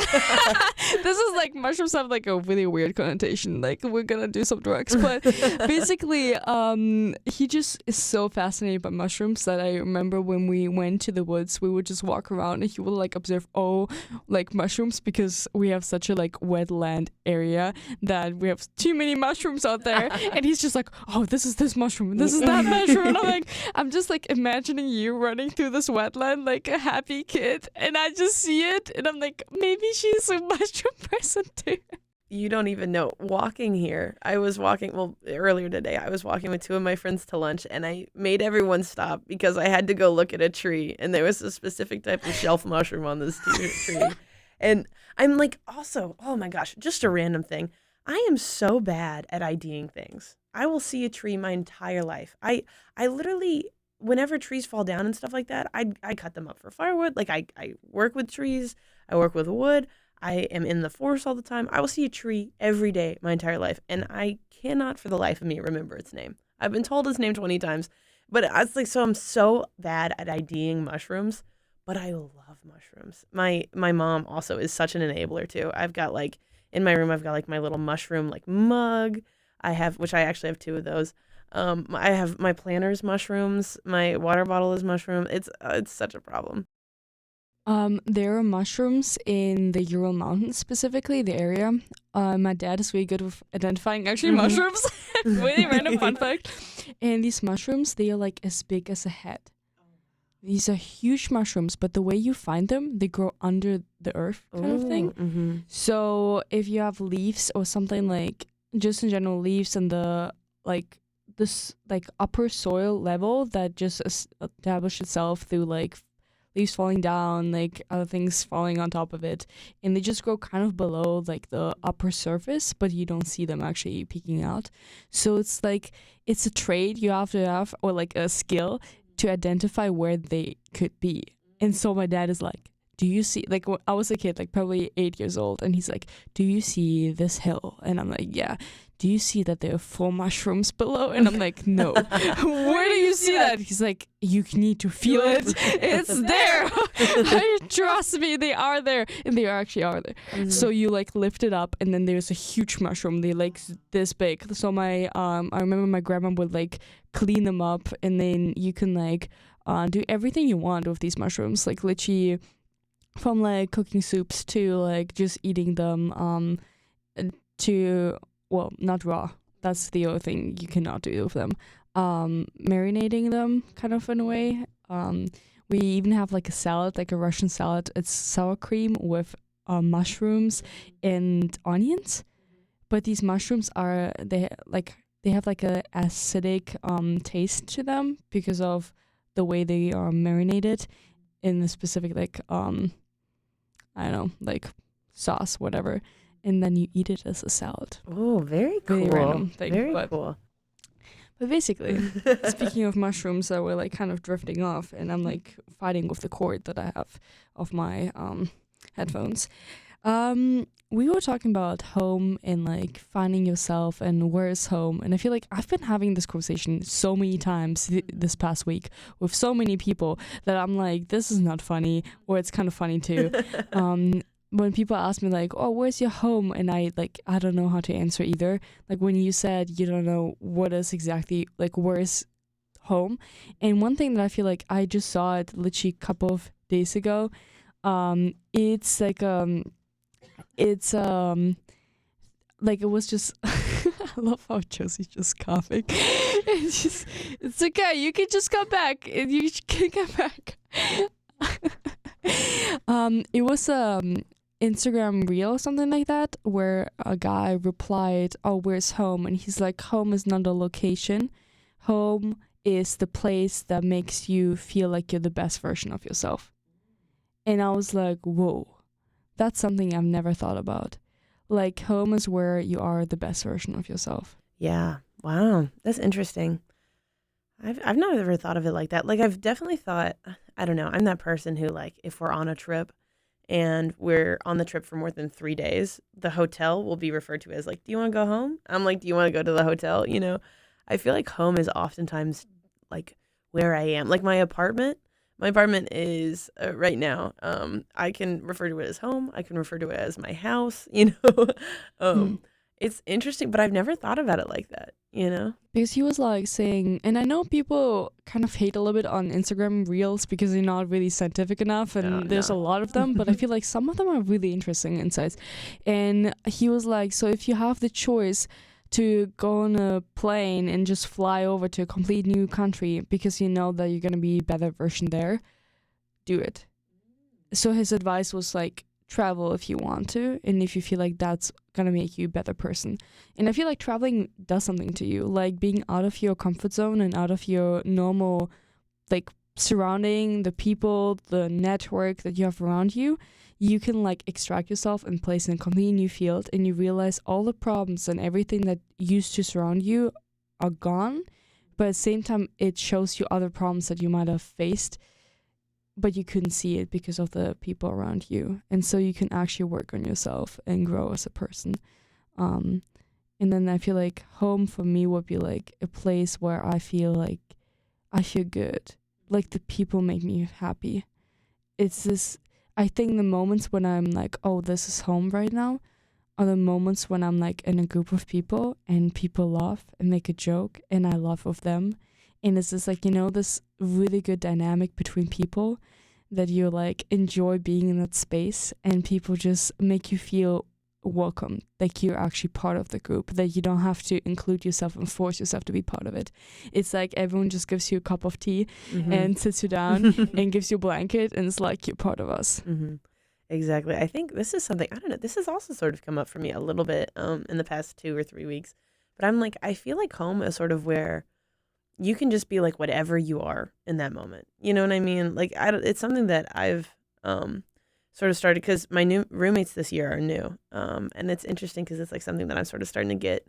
This is like mushrooms have like a really weird connotation. Like we're gonna do some drugs, but basically, he just is so fascinated by mushrooms that I remember when we went to the woods, we would just walk around and he would like observe all like mushrooms because we have such a like wetland area that we have too many mushrooms out there, and he's just like, oh, this is this mushroom, this is that mushroom, and I'm like, I'm just like imagining you running through this wetland like a happy kid, and I just see it. And I'm like, maybe she's a mushroom person too. You don't even know. Walking here, I was walking, well, earlier today, I was walking with two of my friends to lunch, and I made everyone stop because I had to go look at a tree, and there was a specific type of shelf mushroom on this tree. And I'm like, also, oh my gosh, just a random thing. I am so bad at IDing things. I will see a tree my entire life. I literally, whenever trees fall down and stuff like that, I cut them up for firewood. Like I work with trees, I work with wood, I am in the forest all the time. I will see a tree every day my entire life, and I cannot for the life of me remember its name. I've been told its name 20 times, but it's like, so I'm so bad at IDing mushrooms, but I love mushrooms. My mom also is such an enabler too. I've got like, in my room, I've got like my little mushroom like mug. Which I actually have two of those. I have my planter's mushrooms. My water bottle is mushroom. It's such a problem. There are mushrooms in the Ural Mountains, specifically the area. My dad is really good with identifying actually mushrooms. Really random fun fact. And these mushrooms, they are like as big as a head. These are huge mushrooms, but the way you find them, they grow under the earth kind of thing. Mm-hmm. So if you have leaves or something like, just in general, leaves and the like this like upper soil level that just establish itself through like leaves falling down, like other things falling on top of it, and they just grow kind of below like the upper surface, but you don't see them actually peeking out. So it's like it's a trait you have to have, or like a skill to identify where they could be. And so my dad is like, do you see, like when I was a kid, like probably 8 years old, and he's like, do you see this hill? And I'm like, yeah. Do you see that there are 4 mushrooms below? And I'm like, no. Where do you see that? He's like, you need to feel it. It's there. Trust me, they are there. And they actually are there. Mm-hmm. So you like lift it up, and then there's a huge mushroom. They're like this big. So I remember my grandma would like clean them up, and then you can like do everything you want with these mushrooms. Like literally from like cooking soups to like just eating them to... Well, not raw. That's the other thing you cannot do with them. Marinating them, kind of in a way. We even have like a salad, like a Russian salad. It's sour cream with mushrooms and onions. But these mushrooms they have like a acidic taste to them because of the way they are marinated in the specific like I don't know, like sauce, whatever. And then you eat it as a salad. Oh, very cool. Really random thing, very cool. But basically, speaking of mushrooms, we're like kind of drifting off, and I'm like fighting with the cord that I have of my headphones. We were talking about home and like finding yourself and where is home. And I feel like I've been having this conversation so many times this past week with so many people that I'm like, this is not funny, or it's kind of funny too. When people ask me like, oh, where's your home? And I don't know how to answer either. Like when you said you don't know what is exactly, like where's home. And one thing that I feel like I just saw it literally a couple of days ago. It's like, like it was just, I love how Josie's just coughing. It's okay. You can just come back. You can come back. It was Instagram reel or something like that where a guy replied, oh, where's home? And he's like, home is not a location. Home is the place that makes you feel like you're the best version of yourself. And I was like, whoa, that's something I've never thought about. Like home is where you are the best version of yourself. Yeah. Wow. That's interesting. I've not ever thought of it like that. Like I've definitely thought, I don't know, I'm that person who like if we're on a trip and we're on the trip for more than 3 days, the hotel will be referred to as like, do you want to go home? I'm like, do you want to go to the hotel? I feel like home is oftentimes like where I am. Like my apartment is right now. I can refer to it as home. I can refer to it as my house. Mm. It's interesting, but I've never thought about it like that. Because he was like saying, and I know people kind of hate a little bit on Instagram Reels because they're not really scientific enough, No, and there's a no. lot of them, but I feel like some of them are really interesting insights. And he was like, so if you have the choice to go on a plane and just fly over to a complete new country because you know that you're going to be a better version there, do it. So his advice was like, travel if you want to, and if you feel like that's gonna make you a better person. And I feel like traveling does something to you, like being out of your comfort zone and out of your normal, like, surrounding, the people, the network that you have around you. You can like extract yourself and place in a completely new field, and you realize all the problems and everything that used to surround you are gone, but at the same time it shows you other problems that you might have faced, but you couldn't see it because of the people around you. And so you can actually work on yourself and grow as a person. And then I feel like home for me would be like a place where I feel like I feel good. Like the people make me happy. It's this, I think the moments when I'm like, oh, this is home right now, are the moments when I'm like in a group of people and people laugh and make a joke and I laugh with them. And it's just like, this really good dynamic between people that you like enjoy being in that space, and people just make you feel welcome, like you're actually part of the group, that you don't have to include yourself and force yourself to be part of it. It's like everyone just gives you a cup of tea and sits you down and gives you a blanket, and it's like you're part of us. Exactly. I think this is something, I don't know, this has also sort of come up for me a little bit in the past 2 or 3 weeks. But I'm like, I feel like home is sort of where you can just be like whatever you are in that moment. You know what I mean? Like, it's something that I've sort of started, because my new roommates this year are new. And it's interesting because it's like something that I'm sort of starting to get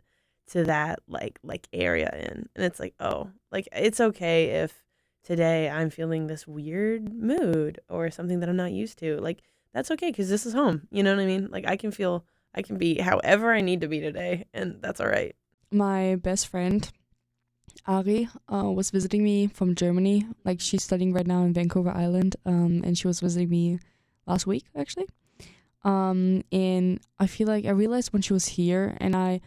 to that like area in. And it's like, oh, like it's okay if today I'm feeling this weird mood or something that I'm not used to. Like, that's okay because this is home. You know what I mean? Like, I can be however I need to be today, and that's all right. My best friend Ari was visiting me from Germany. Like, she's studying right now in Vancouver Island, and she was visiting me last week actually. And I feel like I realized when she was here, and I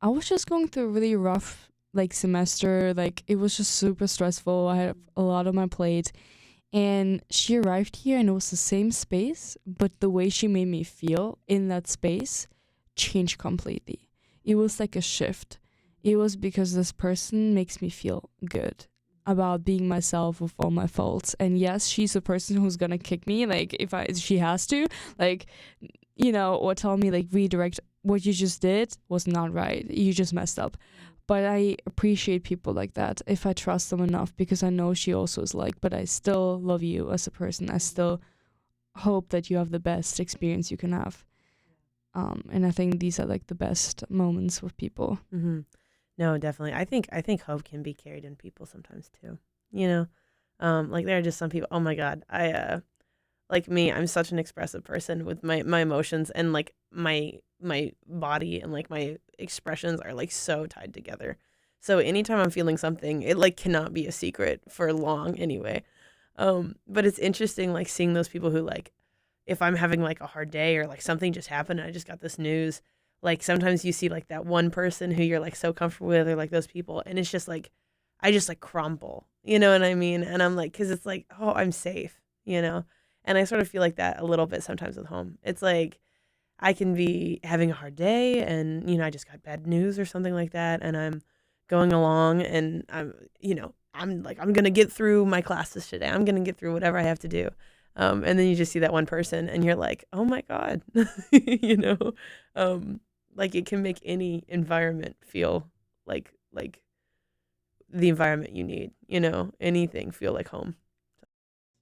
was just going through a really rough like semester. Like, it was just super stressful. I had a lot on my plate, and she arrived here, and it was the same space, but the way she made me feel in that space changed completely. It was like a shift. It was because this person makes me feel good about being myself with all my faults. And yes, she's a person who's gonna kick me, like if she has to, like, or tell me like, redirect, what you just did was not right. You just messed up. But I appreciate people like that if I trust them enough, because I know she also is like, but I still love you as a person. I still hope that you have the best experience you can have. And I think these are like the best moments with people. Mm-hmm. No, definitely. I think hope can be carried in people sometimes too. You like there are just some people. Oh my God, I like me. I'm such an expressive person with my emotions, and like my body and like my expressions are like so tied together. So anytime I'm feeling something, it like cannot be a secret for long anyway. But it's interesting like seeing those people who like, if I'm having like a hard day or like something just happened and I just got this news, like sometimes you see like that one person who you're like so comfortable with, or like those people, and it's just like I just like crumble, you know what I mean? And I'm like, because it's like, oh, I'm safe, and I sort of feel like that a little bit sometimes with home. It's like I can be having a hard day, and I just got bad news or something like that, and I'm going along, and I'm like, I'm gonna get through my classes today, I'm gonna get through whatever I have to do. And then you just see that one person and you're like, oh my God, you know, like it can make any environment feel like the environment you need, anything feel like home.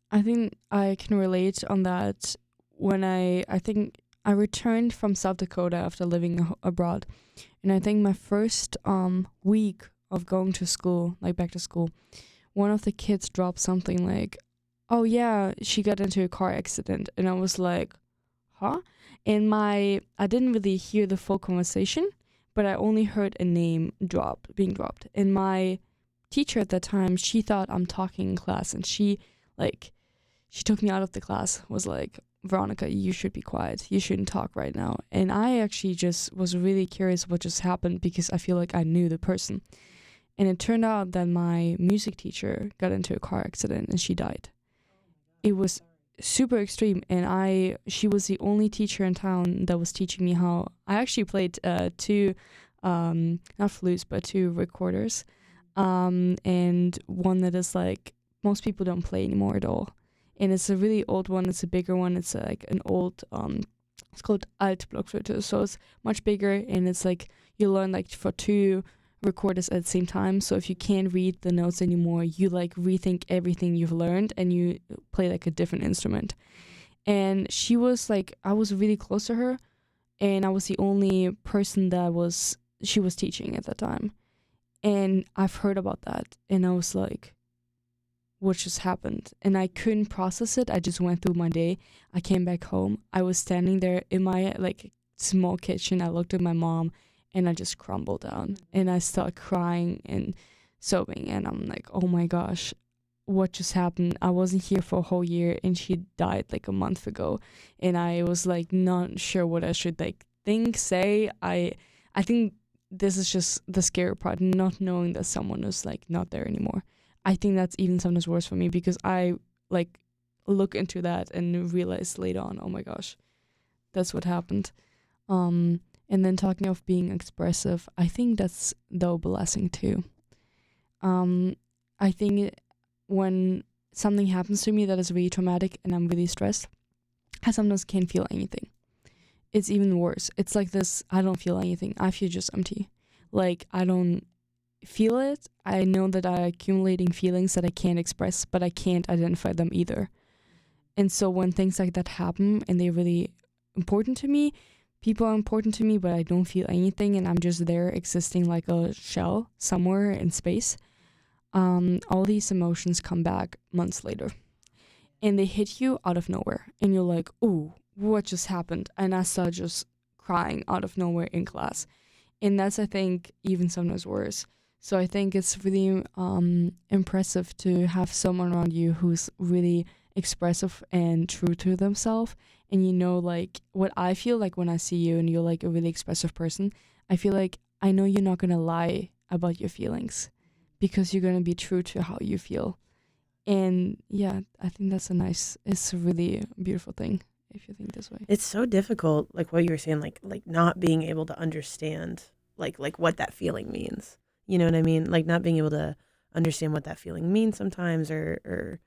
I think I can relate on that. When I think I returned from South Dakota after living abroad, and I think my first week of going to school, like back to school, one of the kids dropped something like, oh yeah, she got into a car accident, and I was like, huh? And I didn't really hear the full conversation, but I only heard a name being dropped. And my teacher at that time, she thought I'm talking in class, and she took me out of the class, was like, Veronica, you should be quiet. You shouldn't talk right now. And I actually just was really curious what just happened because I feel like I knew the person. And it turned out that my music teacher got into a car accident and she died. It was super extreme, and she was the only teacher in town that was teaching me how. I actually played two, not flutes, but two recorders, and one that is like most people don't play anymore at all. And it's a really old one. It's a bigger one. It's like an old, it's called Altblockflöte. So it's much bigger, and it's like you learn like for two recorders at the same time. So if you can't read the notes anymore, you like rethink everything you've learned and you play like a different instrument. And she was like, I was really close to her, and I was the only person she was teaching at that time. And I've heard about that, and I was like, what just happened? And I couldn't process it. I just went through my day. I came back home. I was standing there in my like small kitchen. I looked at my mom, and I just crumbled down, and I started crying and sobbing. And I'm like, oh my gosh, what just happened? I wasn't here for a whole year, and she died like a month ago. And I was like not sure what I should like think, say. I think this is just the scary part, not knowing that someone is like not there anymore. I think that's even sometimes worse for me because I like look into that and realize later on, oh my gosh, that's what happened. And then talking of being expressive, I think that's though blessing too. I think when something happens to me that is really traumatic and I'm really stressed, I sometimes can't feel anything. It's even worse. It's like this, I don't feel anything. I feel just empty. Like I don't feel it. I know that I'm accumulating feelings that I can't express, but I can't identify them either. And so when things like that happen and they're really important to me, people are important to me, but I don't feel anything and I'm just there existing like a shell somewhere in space, all these emotions come back months later and they hit you out of nowhere and you're like, ooh, what just happened? And I start just crying out of nowhere in class. And that's, I think, even sometimes worse. So I think it's really impressive to have someone around you who's really expressive and true to themselves. And you know, like what I feel like when I see you and you're like a really expressive person, I feel like I know you're not going to lie about your feelings because you're going to be true to how you feel. And yeah, I think it's a really beautiful thing if you think this way. It's so difficult, like what you were saying, like not being able to understand like what that feeling means. You know what I mean? Like not being able to understand what that feeling means sometimes or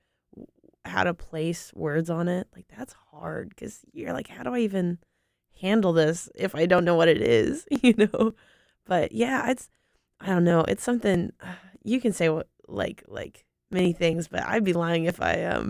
how to place words on it. Like that's hard because you're like, how do I even handle this if I don't know what it is, you know? But yeah, I don't know. It's something you can say what like many things, but I'd be lying if I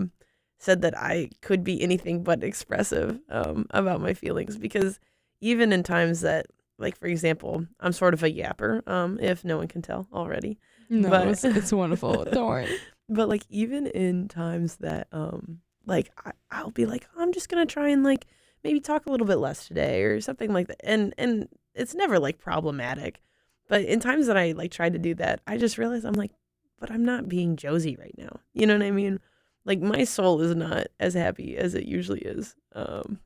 said that I could be anything but expressive about my feelings because even in times that, like, for example, I'm sort of a yapper, if no one can tell already. No, but, it's wonderful. Don't worry. But, like, even in times that, like, I'll be like, oh, I'm just going to try and, like, maybe talk a little bit less today or something like that. And it's never, like, problematic. But in times that I, like, try to do that, I just realize I'm like, but I'm not being Josie right now. You know what I mean? Like, my soul is not as happy as it usually is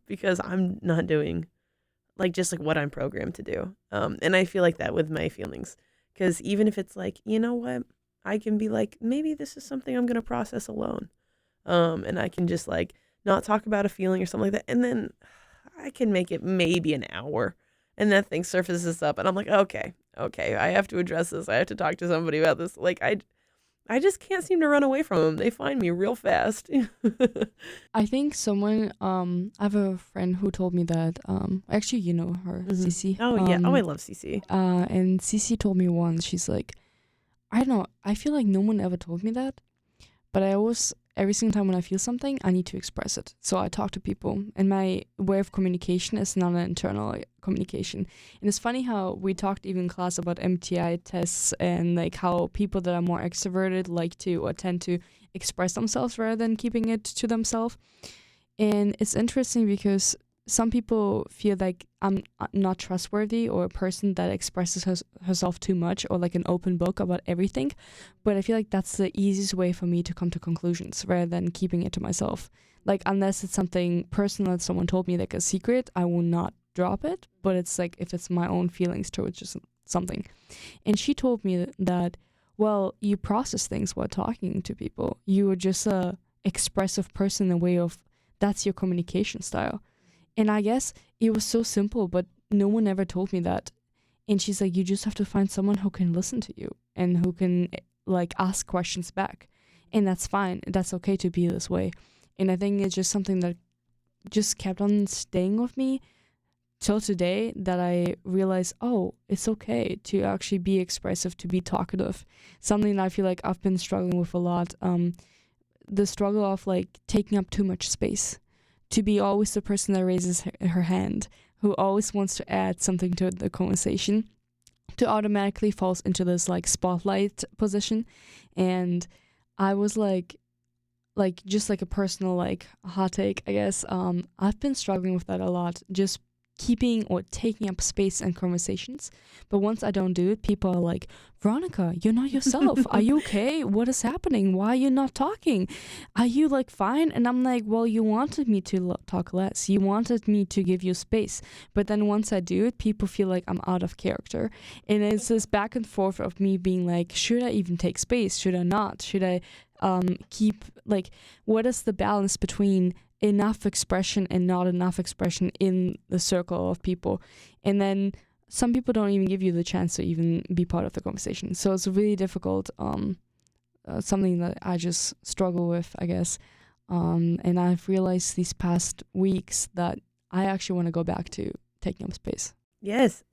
because I'm not doing like just like what I'm programmed to do. And I feel like that with my feelings because even if it's like, you know what, I can be like, maybe this is something I'm going to process alone. And I can just like not talk about a feeling or something like that. And then I can make it maybe an hour and that thing surfaces up and I'm like, okay, I have to address this. I have to talk to somebody about this. Like I just can't seem to run away from them. They find me real fast. I think someone, I have a friend who told me that, actually, you know her, Cici. Oh, yeah. I love Cici. And Cici told me once, she's like, I don't know, I feel like no one ever told me that, but every single time when I feel something, I need to express it. So I talk to people, and my way of communication is not an internal communication. And it's funny how we talked even in class about MBTI tests and like how people that are more extroverted like to or tend to express themselves rather than keeping it to themselves. And it's interesting because some people feel like I'm not trustworthy or a person that expresses herself too much or like an open book about everything. But I feel like that's the easiest way for me to come to conclusions rather than keeping it to myself. Like, unless it's something personal that someone told me, like a secret, I will not drop it. But it's like if it's my own feelings towards just something. And she told me that, well, you process things while talking to people. You are just a expressive person in a way of that's your communication style. And I guess it was so simple, but no one ever told me that. And she's like, you just have to find someone who can listen to you and who can like ask questions back. And that's fine. That's okay to be this way. And I think it's just something that just kept on staying with me till today, that I realized, oh, it's okay to actually be expressive, to be talkative. Something that I feel like I've been struggling with a lot. The struggle of like taking up too much space. To be always the person that raises her hand, who always wants to add something to the conversation, to automatically falls into this like spotlight position. And I was like just like a personal like hot take, I guess. I've been struggling with that a lot, just keeping or taking up space in conversations. But once I don't do it, people are like, Veronica, you're not yourself. Are you okay? What is happening? Why are you not talking? Are you like fine? And I'm like, well, you wanted me to talk less. You wanted me to give you space. But then once I do it, people feel like I'm out of character. And it's this back and forth of me being like, should I even take space? Should I not? Should I keep, like, what is the balance between enough expression and not enough expression in the circle of people? And then some people don't even give you the chance to even be part of the conversation. So it's really difficult, something that I just struggle with, I guess. And I've realized these past weeks that I actually want to go back to taking up space. Yes,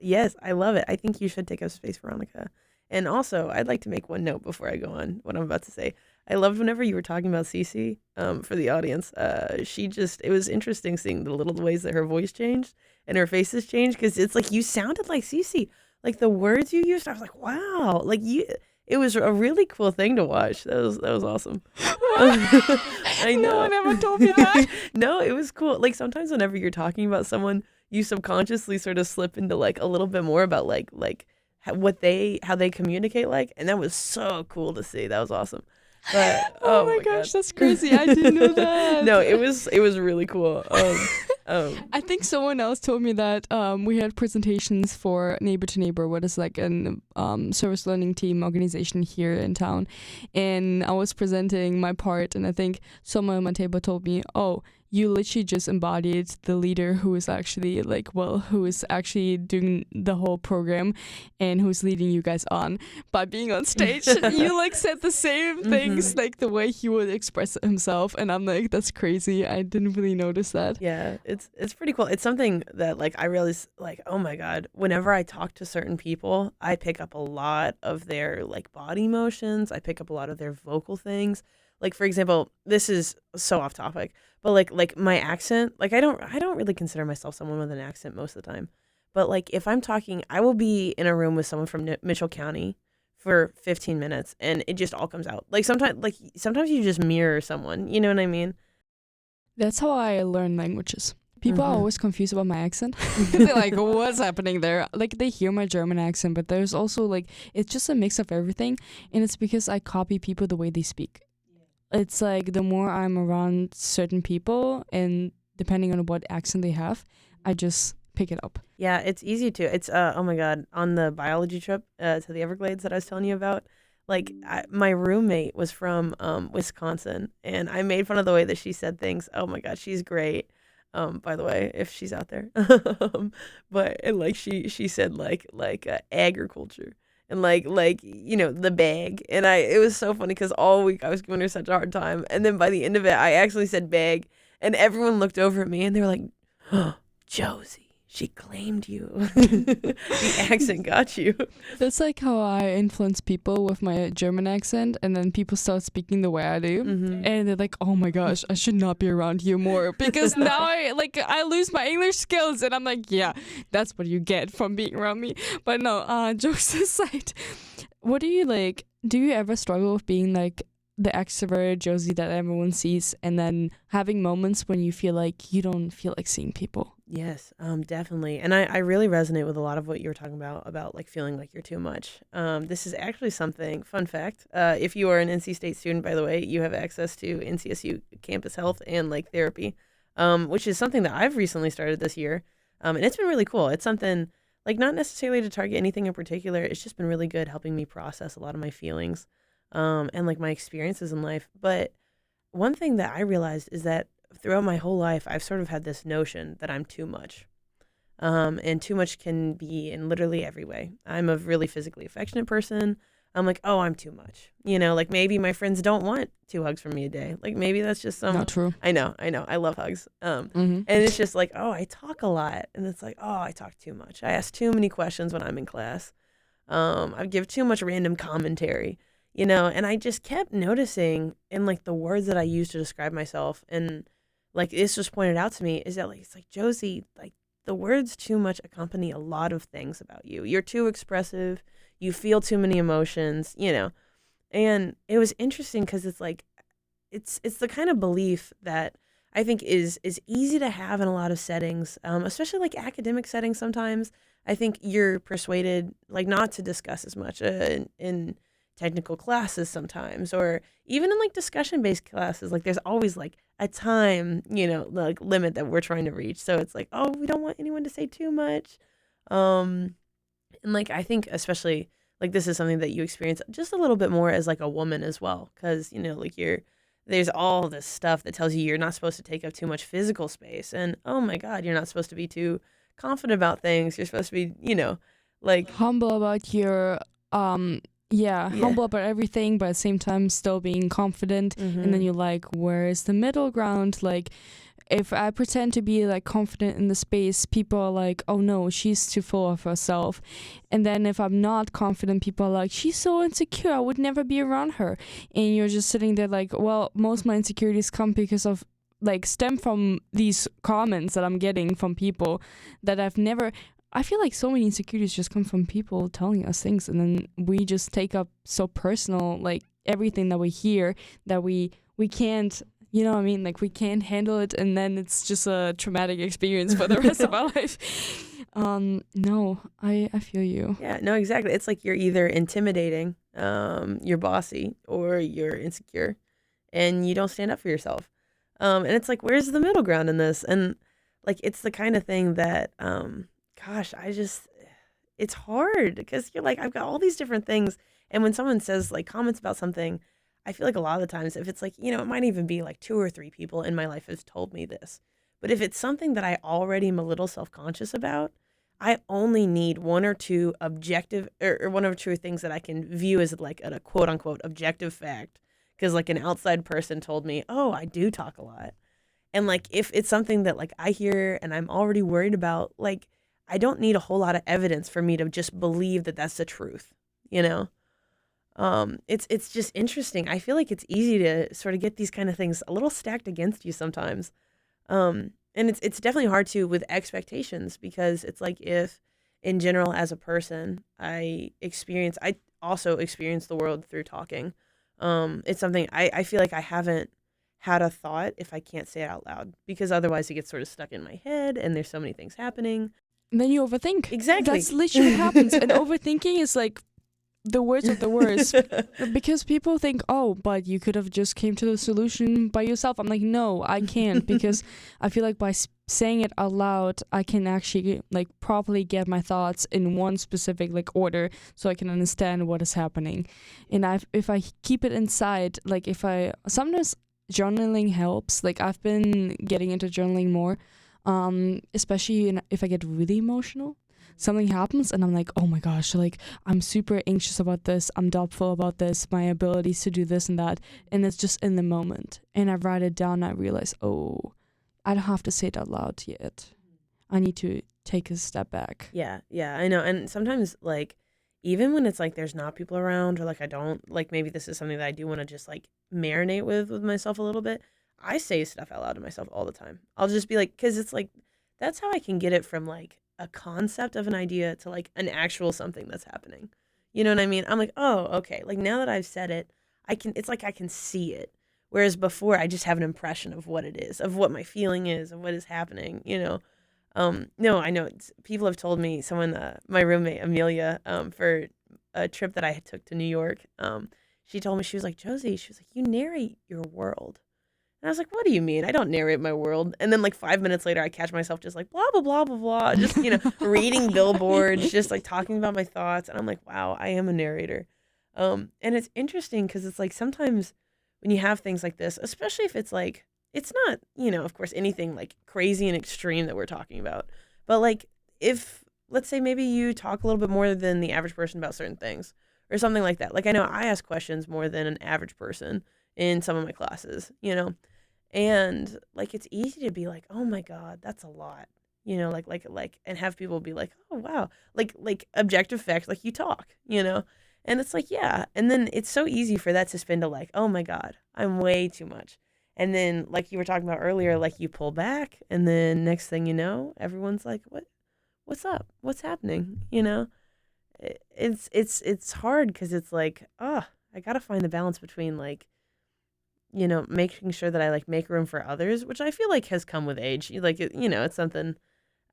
I love it. I think you should take up space, Veronica. And also, I'd like to make one note before I go on what I'm about to say. I loved whenever you were talking about Cece, for the audience. It was interesting seeing the little ways that her voice changed and her faces changed, because it's like you sounded like Cece. Like the words you used, I was like, wow. Like it was a really cool thing to watch. That was awesome. I know. No one ever told me that. No, it was cool. Like sometimes whenever you're talking about someone, you subconsciously sort of slip into like a little bit more about like how they communicate, like, and that was so cool to see. That was awesome. But oh my gosh, that's crazy. I didn't know that. No, it was really cool. I think someone else told me that we had presentations for Neighbor to Neighbor, what is like an service learning team organization here in town, and I was presenting my part, and I think someone at my table told me, oh, you literally just embodied the leader who is actually who is actually doing the whole program and who's leading you guys on by being on stage. You like said the same things, like the way he would express himself, and I'm like, that's crazy. I didn't really notice that. Yeah, it's pretty cool. It's something that like I realize, like, oh my God, whenever I talk to certain people, I pick up a lot of their like body motions. I pick up a lot of their vocal things. Like, for example, this is so off topic, but like my accent, like I don't really consider myself someone with an accent most of the time. But like if I'm talking, I will be in a room with someone from Mitchell County for 15 minutes and it just all comes out. Like sometimes you just mirror someone, you know what I mean? That's how I learn languages. People are always confused about my accent. They're like, what's happening there? Like, they hear my German accent, but there's also like, it's just a mix of everything. And it's because I copy people the way they speak. It's like the more I'm around certain people and depending on what accent they have, I just pick it up. Yeah, it's easy to. It's, oh my God, on the biology trip to the Everglades that I was telling you about, like my roommate was from Wisconsin, and I made fun of the way that she said things. Oh my God, she's great. By the way, if she's out there. But and like she said like agriculture. And like you know, the bag, and it was so funny because all week I was giving her such a hard time, and then by the end of it I actually said bag, and everyone looked over at me and they were like, oh, Josie, she claimed you. The accent got you. That's like how I influence people with my German accent, and then people start speaking the way I do, and they're like, oh my gosh, I should not be around you more, because now I lose my English skills, and I'm like, yeah, that's what you get from being around me. But no, jokes aside, what do you like? Do you ever struggle with being like the extrovert Josie that everyone sees, and then having moments when you feel like you don't feel like seeing people. Yes, definitely. And I really resonate with a lot of what you were talking about like feeling like you're too much. This is actually something, fun fact, if you are an NC State student, by the way, you have access to NCSU campus health and like therapy, which is something that I've recently started this year. And it's been really cool. It's something like not necessarily to target anything in particular. It's just been really good helping me process a lot of my feelings, and like my experiences in life. But one thing that I realized is that throughout my whole life, I've sort of had this notion that I'm too much. And too much can be in literally every way. I'm a really physically affectionate person. I'm like, oh, I'm too much. Like maybe my friends don't want 2 hugs from me a day. Like maybe that's just Not true. I know. I love hugs. Mm-hmm. And it's just like, oh, I talk a lot. And it's like, oh, I talk too much. I ask too many questions when I'm in class. I give too much random commentary, and I just kept noticing in like the words that I use to describe myself. And like this just pointed out to me is that like, it's like, Josie, like the words too much accompany a lot of things about you. You're too expressive. You feel too many emotions, and it was interesting because it's like, it's the kind of belief that I think is easy to have in a lot of settings, especially like academic settings. Sometimes I think you're persuaded like not to discuss as much in technical classes sometimes, or even in like discussion-based classes. Like there's always like a time, like limit that we're trying to reach. So it's like, oh, we don't want anyone to say too much. And like I think especially like this is something that you experience just a little bit more as like a woman as well, because like there's all this stuff that tells you you're not supposed to take up too much physical space, and oh my God, you're not supposed to be too confident about things. You're supposed to be, like Humble about your yeah, Yeah. humble about everything, but at the same time still being confident. And then you're like, where is the middle ground? Like, if I pretend to be like confident in the space, people are like, oh no, she's too full of herself. And then if I'm not confident, people are like, she's so insecure, I would never be around her. And you're just sitting there like, well, most of my insecurities come because of like stem from these comments that I'm getting from people that I feel like so many insecurities just come from people telling us things, and then we just take up so personal, like everything that we hear, that we can't, you know what I mean? Like we can't handle it, and then it's just a traumatic experience for the rest of our life. No, I feel you. Yeah, no, exactly. It's like you're either intimidating, you're bossy, or you're insecure, and you don't stand up for yourself. And it's like, where's the middle ground in this? And like, it's the kind of thing that, gosh, it's hard because you're like, I've got all these different things. And when someone says like comments about something, I feel like a lot of the times if it's like, it might even be like 2 or 3 people in my life has told me this. But if it's something that I already am a little self-conscious about, I only need 1 or 2 objective or 1 or 2 things that I can view as like a quote unquote objective fact. Because like an outside person told me, oh, I do talk a lot. And like if it's something that like I hear and I'm already worried about, like I don't need a whole lot of evidence for me to just believe that that's the truth, It's just interesting. I feel like it's easy to sort of get these kind of things a little stacked against you sometimes. And it's definitely hard to with expectations, because it's like if in general as a person, I also experience the world through talking. It's something I feel like I haven't had a thought if I can't say it out loud, because otherwise it gets sort of stuck in my head and there's so many things happening. And then you overthink. Exactly. That's literally what happens. And overthinking is like the worst of the worst. Because people think, oh, but you could have just came to the solution by yourself. I'm like, no, I can't, because I feel like by saying it out loud, I can actually like properly get my thoughts in one specific like order, so I can understand what is happening. And if I keep it inside, like sometimes journaling helps. Like I've been getting into journaling more. Especially if I get really emotional, something happens and I'm like, oh my gosh, like I'm super anxious about this, I'm doubtful about this, my abilities to do this and that, and it's just in the moment, and I write it down and I realize, oh, I don't have to say it out loud yet, I need to take a step back. Yeah, I know. And sometimes like even when it's like there's not people around, or like I don't like, maybe this is something that I do want to just like marinate with myself a little bit, I say stuff out loud to myself all the time. I'll just be like, because it's like, that's how I can get it from like a concept of an idea to like an actual something that's happening. You know what I mean? I'm like, oh, okay. Like now that I've said it, it's like I can see it. Whereas before I just have an impression of what it is, of what my feeling is, of what is happening, you know. No, I know people have told me, my roommate Amelia, for a trip that I took to New York, she told me, she was like, Josie, she was like, you narrate your world. And I was like, what do you mean? I don't narrate my world. And then like 5 minutes later, I catch myself just like blah, blah, blah, blah, blah, just, reading billboards, just like talking about my thoughts. And I'm like, wow, I am a narrator. And it's interesting because it's like sometimes when you have things like this, especially if it's like, it's not, of course, anything like crazy and extreme that we're talking about. But like if, let's say maybe you talk a little bit more than the average person about certain things or something like that. Like I know I ask questions more than an average person in some of my classes, and like it's easy to be like, oh my God, that's a lot. And have people be like, oh wow, like objective facts, like you talk, and it's like, yeah. And then it's so easy for that to spin to like, oh my God, I'm way too much. And then like you were talking about earlier, like you pull back and then next thing you know, everyone's like, what's up? What's happening? It's hard because it's like, oh, I gotta find the balance between like, making sure that I like make room for others, which I feel like has come with age. It's something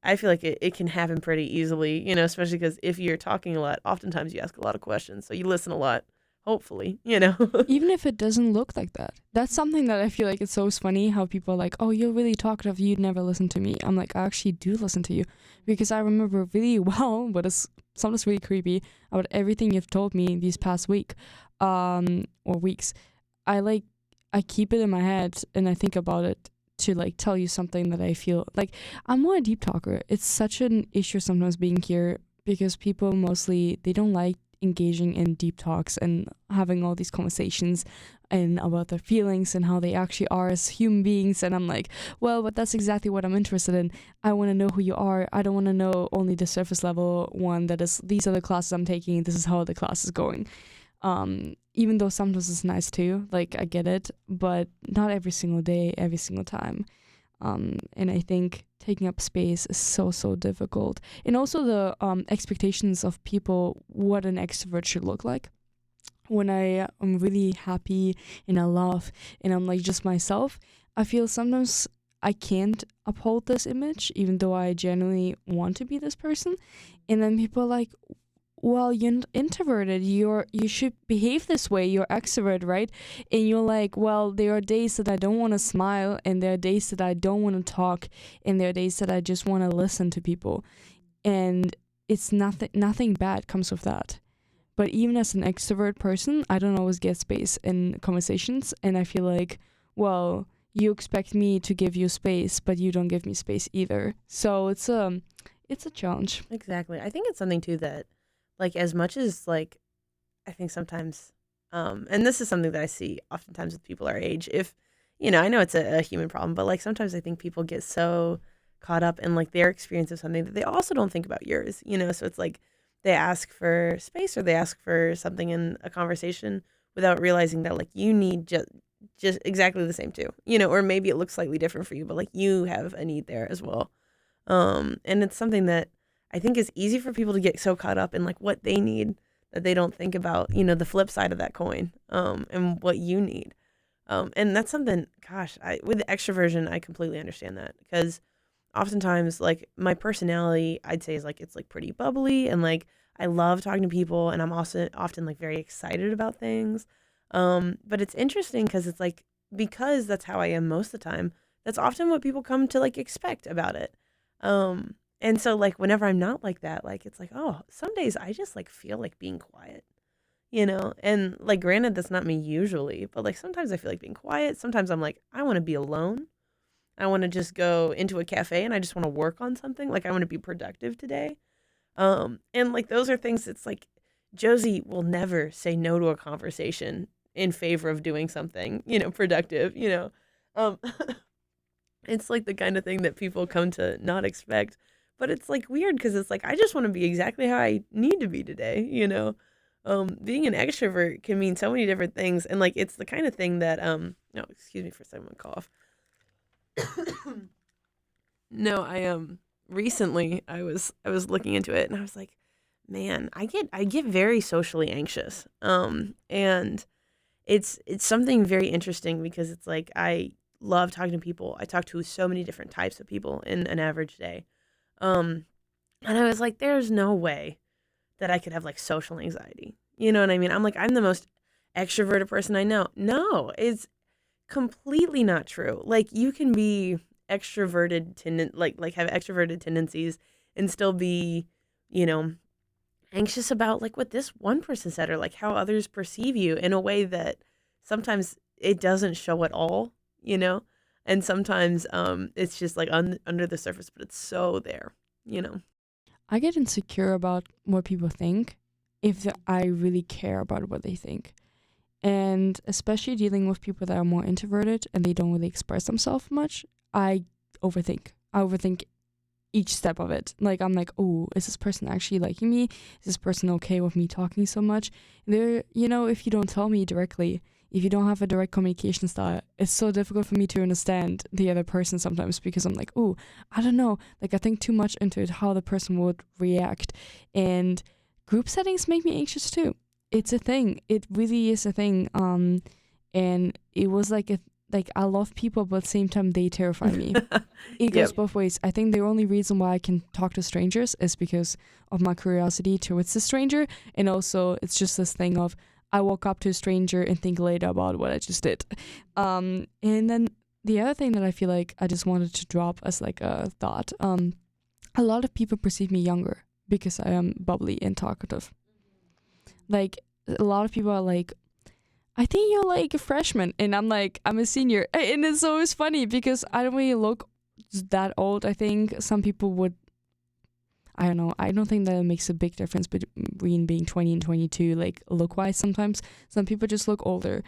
I feel like it can happen pretty easily, especially because if you're talking a lot, oftentimes you ask a lot of questions. So you listen a lot, hopefully. Even if it doesn't look like that. That's something that I feel like it's so funny how people are like, oh, you're really talkative, you'd never listen to me. I'm like, I actually do listen to you because I remember really well, but it's sometimes really creepy about everything you've told me these past week or weeks. I keep it in my head and I think about it to like tell you something that I feel like. I'm more a deep talker. It's such an issue sometimes being here because people mostly, they don't like engaging in deep talks and having all these conversations and about their feelings and how they actually are as human beings. And I'm like, well, but that's exactly what I'm interested in. I want to know who you are. I don't want to know only the surface level one that is, these are the classes I'm taking, this is how the class is going. Even though sometimes it's nice too, like I get it, but not every single day, every single time. And I think taking up space is so difficult. And also the expectations of people, what an extrovert should look like. When I am really happy and I laugh and I'm like just myself, I feel sometimes I can't uphold this image, even though I genuinely want to be this person. And then people are like, well, you're introverted, you should behave this way, you're extrovert, right? And you're like, well, there are days that I don't want to smile, and there are days that I don't want to talk, and there are days that I just want to listen to people. And it's nothing bad comes with that. But even as an extrovert person, I don't always get space in conversations, and I feel like, well, you expect me to give you space, but you don't give me space either. So it's a challenge. Exactly. I think it's something too that, like, as much as, like, I think sometimes, and this is something that I see oftentimes with people our age, if, I know it's a human problem, but, like, sometimes I think people get so caught up in, like, their experience of something that they also don't think about yours, so it's like they ask for space or they ask for something in a conversation without realizing that, like, you need just exactly the same too, or maybe it looks slightly different for you, but, like, you have a need there as well. And it's something that I think it's easy for people to get so caught up in like what they need that they don't think about, the flip side of that coin, and what you need. And that's something, gosh, with the extroversion, I completely understand that because oftentimes like my personality, I'd say is like, it's like pretty bubbly and like, I love talking to people and I'm also often like very excited about things. But it's interesting because it's like, because that's how I am most of the time, that's often what people come to like expect about it. And so, like, whenever I'm not like that, like, it's like, oh, some days I just, like, feel like being quiet, And, like, granted, that's not me usually, but, like, sometimes I feel like being quiet. Sometimes I'm like, I want to be alone. I want to just go into a cafe and I just want to work on something. Like, I want to be productive today. And, like, those are things that's, like, Josie will never say no to a conversation in favor of doing something, productive, It's, like, the kind of thing that people come to not expect. But it's, like, weird because it's, like, I just want to be exactly how I need to be today, Being an extrovert can mean so many different things. And, like, it's the kind of thing that, no, excuse me for a second, I'm gonna cough. No, recently I was looking into it and I was like, man, I get very socially anxious. And it's something very interesting because it's like I love talking to people. I talk to so many different types of people in an average day. Um, and I was like, there's no way that I could have like social anxiety. You know what I mean? I'm like, I'm the most extroverted person I know. No, it's completely not true. Like you can be like have extroverted tendencies and still be, you know, anxious about like what this one person said or like how others perceive you in a way that sometimes it doesn't show at all, you know? And sometimes it's just like under the surface, but it's so there, you know? I get insecure about what people think if I really care about what they think. And especially dealing with people that are more introverted and they don't really express themselves much, I overthink. I overthink each step of it. Like I'm like, oh, is this person actually liking me? Is this person okay with me talking so much? There, if you don't tell me directly, if you don't have a direct communication style, it's so difficult for me to understand the other person sometimes because I'm like, oh, I don't know. Like I think too much into it, how the person would react. And group settings make me anxious too. It's a thing. It really is a thing. And it was like I love people, but at the same time they terrify me. It goes both ways. I think the only reason why I can talk to strangers is because of my curiosity towards the stranger, and also it's just this thing of I walk up to a stranger and think later about what I just did. And then the other thing that I feel like I just wanted to drop as like a thought. A lot of people perceive me younger because I am bubbly and talkative. Like a lot of people are like, I think you're like a freshman, and I'm like, I'm a senior. And it's always funny because I don't really look that old. I think some people would, I don't know. I don't think that it makes a big difference between being 20 and 22, like look-wise sometimes. Some people just look older.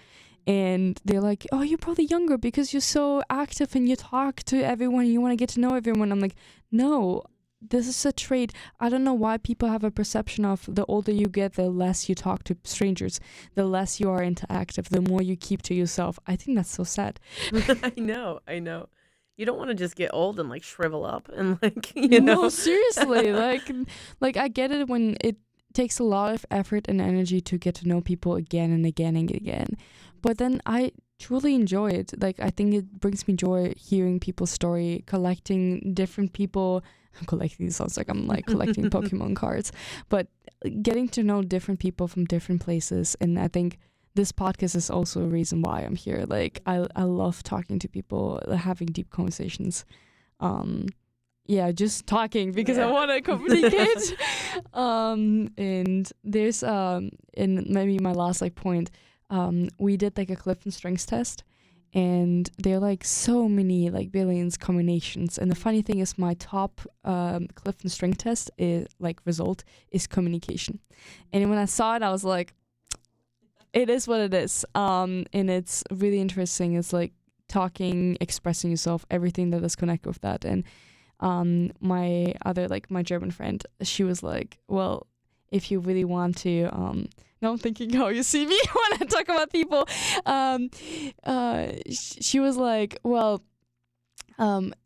And they're like, oh, you're probably younger because you're so active and you talk to everyone and you want to get to know everyone. I'm like, no, this is a trait. I don't know why people have a perception of the older you get, the less you talk to strangers, the less you are interactive, the more you keep to yourself. I think that's so sad. I know. You don't want to just get old and like shrivel up and like, you know. No, seriously. like I get it when it takes a lot of effort and energy to get to know people again and again and again. But then I truly enjoy it. Like I think it brings me joy hearing people's story, collecting different people. Collecting sounds like I'm like collecting Pokemon cards, but getting to know different people from different places. And I think this podcast is also a reason why I'm here. Like I love talking to people, having deep conversations. Just talking because I want to communicate. And there's and maybe my last like point, we did like a Clifton Strengths test. And there are like so many like billions combinations. And the funny thing is my top Clifton Strength test is like result is communication. And when I saw it, I was like, it is what it is. And it's really interesting. It's like talking, expressing yourself, everything that is connected with that. And my German friend, she was like, well, if you really want to, now I'm thinking how you see me when I talk about people. She was like, well,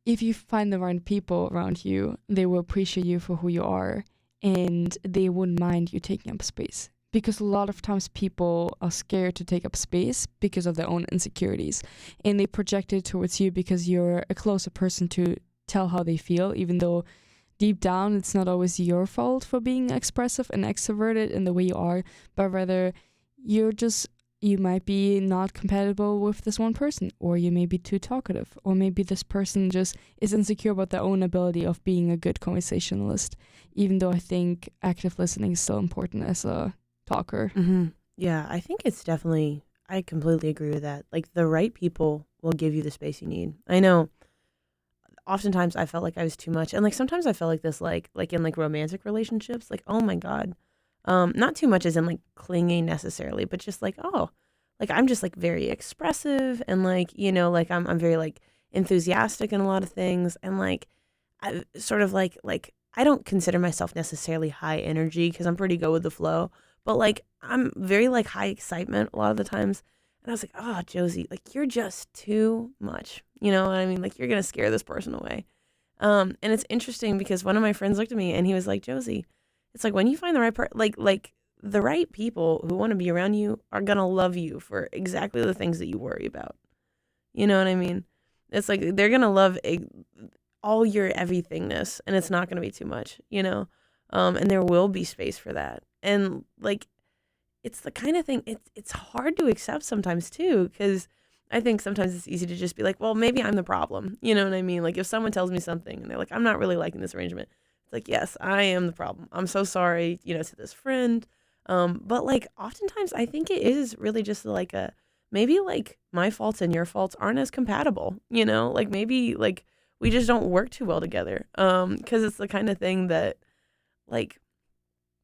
if you find the right people around you, they will appreciate you for who you are, and they wouldn't mind you taking up space. Because a lot of times people are scared to take up space because of their own insecurities, and they project it towards you because you're a closer person to tell how they feel, even though deep down, it's not always your fault for being expressive and extroverted in the way you are, but rather you might be not compatible with this one person, or you may be too talkative, or maybe this person just is insecure about their own ability of being a good conversationalist, even though I think active listening is still important as a talker. Mm-hmm. Yeah, I think it's definitely, I completely agree with that. Like the right people will give you the space you need. I know oftentimes I felt like I was too much. And like sometimes I felt like this like in like romantic relationships, like, oh my God. Not too much as in like clinging necessarily, but just like, oh, like I'm just like very expressive and like, you know, like I'm very like enthusiastic in a lot of things. And like I sort of like I don't consider myself necessarily high energy because I'm pretty go with the flow. But like I'm very like high excitement a lot of the times. And I was like, oh, Josie, like you're just too much. You know what I mean? Like you're going to scare this person away. And it's interesting because one of my friends looked at me and he was like, Josie, it's like when you find the right person, like the right people who want to be around you are going to love you for exactly the things that you worry about. You know what I mean? It's like they're going to love all your everythingness, and it's not going to be too much, you know? And there will be space for that. And like, it's the kind of thing, it's hard to accept sometimes too, because I think sometimes it's easy to just be like, well, maybe I'm the problem. You know what I mean? Like if someone tells me something and they're like, I'm not really liking this arrangement. It's like, yes, I am the problem. I'm so sorry, you know, to this friend. But like oftentimes I think it is really just like maybe like my faults and your faults aren't as compatible, you know, like maybe like we just don't work too well together. Cause it's the kind of thing that like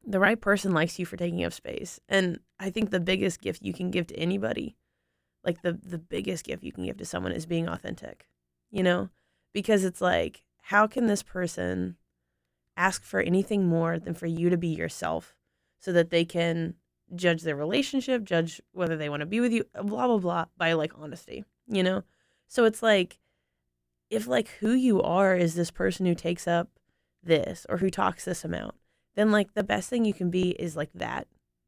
the right person likes you for taking up space. And I think the biggest gift you can give to anybody, like the biggest gift you can give to someone is being authentic, you know, because it's like, how can this person ask for anything more than for you to be yourself so that they can judge their relationship, judge whether they want to be with you, blah, blah, blah, by like honesty, you know? So it's like, if like who you are is this person who takes up this or who talks this amount, then like the best thing you can be is like that.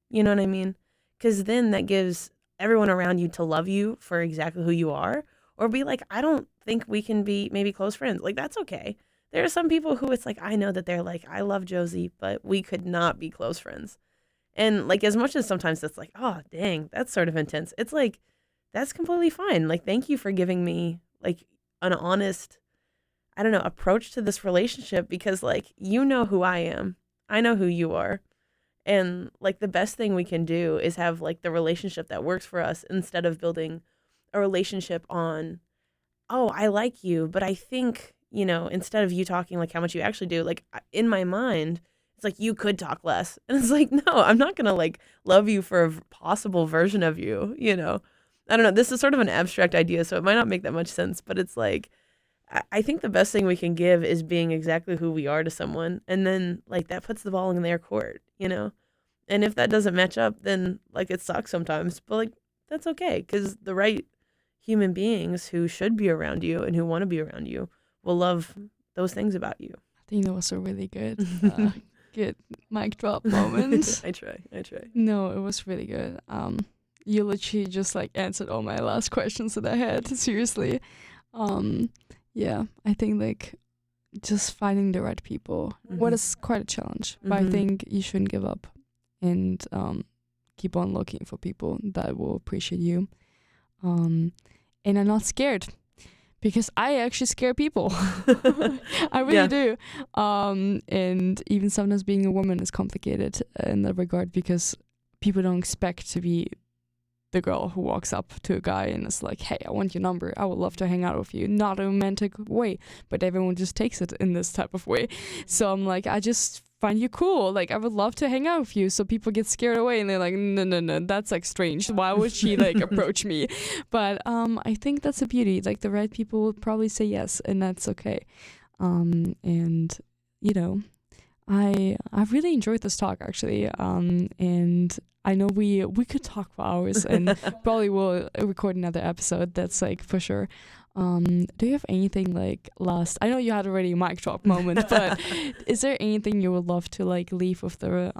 You know what I mean? Because then that gives everyone around you to love you for exactly who you are, or be like, I don't think we can be maybe close friends. Like, that's okay. There are some people who it's like, I know that they're like, I love Josie, but we could not be close friends. And like, as much as sometimes it's like, oh, dang, that's sort of intense. It's like, that's completely fine. Like, thank you for giving me like an honest, I don't know, approach to this relationship, because like, you know who I am. I know who you are. And like the best thing we can do is have like the relationship that works for us, instead of building a relationship on, oh, I like you, but I think, you know, instead of you talking like how much you actually do, like in my mind, it's like you could talk less. And it's like, no, I'm not going to like love you for a possible version of you, you know. I don't know. This is sort of an abstract idea, so it might not make that much sense, but it's like, I think the best thing we can give is being exactly who we are to someone. And then like that puts the ball in their court, you know? And if that doesn't match up, then like it sucks sometimes, but like that's okay. Cause the right human beings who should be around you and who want to be around you will love those things about you. I think that was a really good, good mic drop moment. I try. No, it was really good. You literally just like answered all my last questions that I had. Seriously. Yeah, I think like just finding the right people, what is quite a challenge, but I think you shouldn't give up and keep on looking for people that will appreciate you. And I'm not scared, because I actually scare people. I really do. And even sometimes being a woman is complicated in that regard, because people don't expect to be the girl who walks up to a guy and is like, hey, I want your number. I would love to hang out with you. Not a romantic way, but everyone just takes it in this type of way. So I'm like, I just find you cool. Like, I would love to hang out with you. So people get scared away and they're like, no, that's like strange. Why would she like approach me? But I think that's a beauty. Like the right people will probably say yes, and that's okay. And you know, I really enjoyed this talk actually. And I know we could talk for hours, and probably will record another episode. That's like for sure. Do you have anything like last? I know you had already a mic drop moment, but is there anything you would love to like leave with the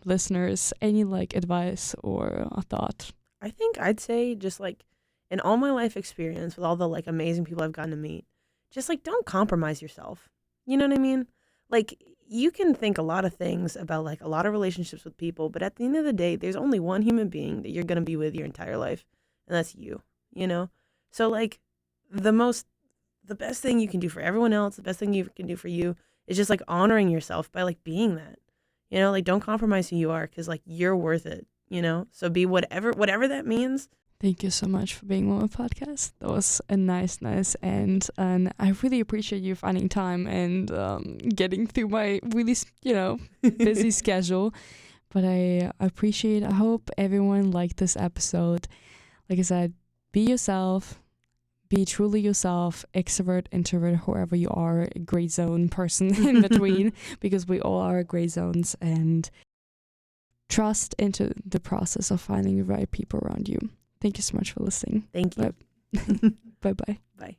listeners? Any like advice or a thought? I think I'd say just like in all my life experience with all the like amazing people I've gotten to meet, just like don't compromise yourself. You know what I mean? Like you can think a lot of things about like a lot of relationships with people, but at the end of the day, there's only one human being that you're going to be with your entire life, and that's you, you know? So like the best thing you can do for everyone else, the best thing you can do for you is just like honoring yourself by like being that, you know, like don't compromise who you are, because like you're worth it, you know? So be whatever that means. Thank you so much for being on my podcast. That was a nice end, and I really appreciate you finding time and getting through my really, busy schedule. But I hope everyone liked this episode. Like I said, be yourself, be truly yourself, extrovert, introvert, whoever you are, a gray zone person in between, because we all are gray zones, and trust into the process of finding the right people around you. Thank you so much for listening. Thank you. Bye-bye. Bye.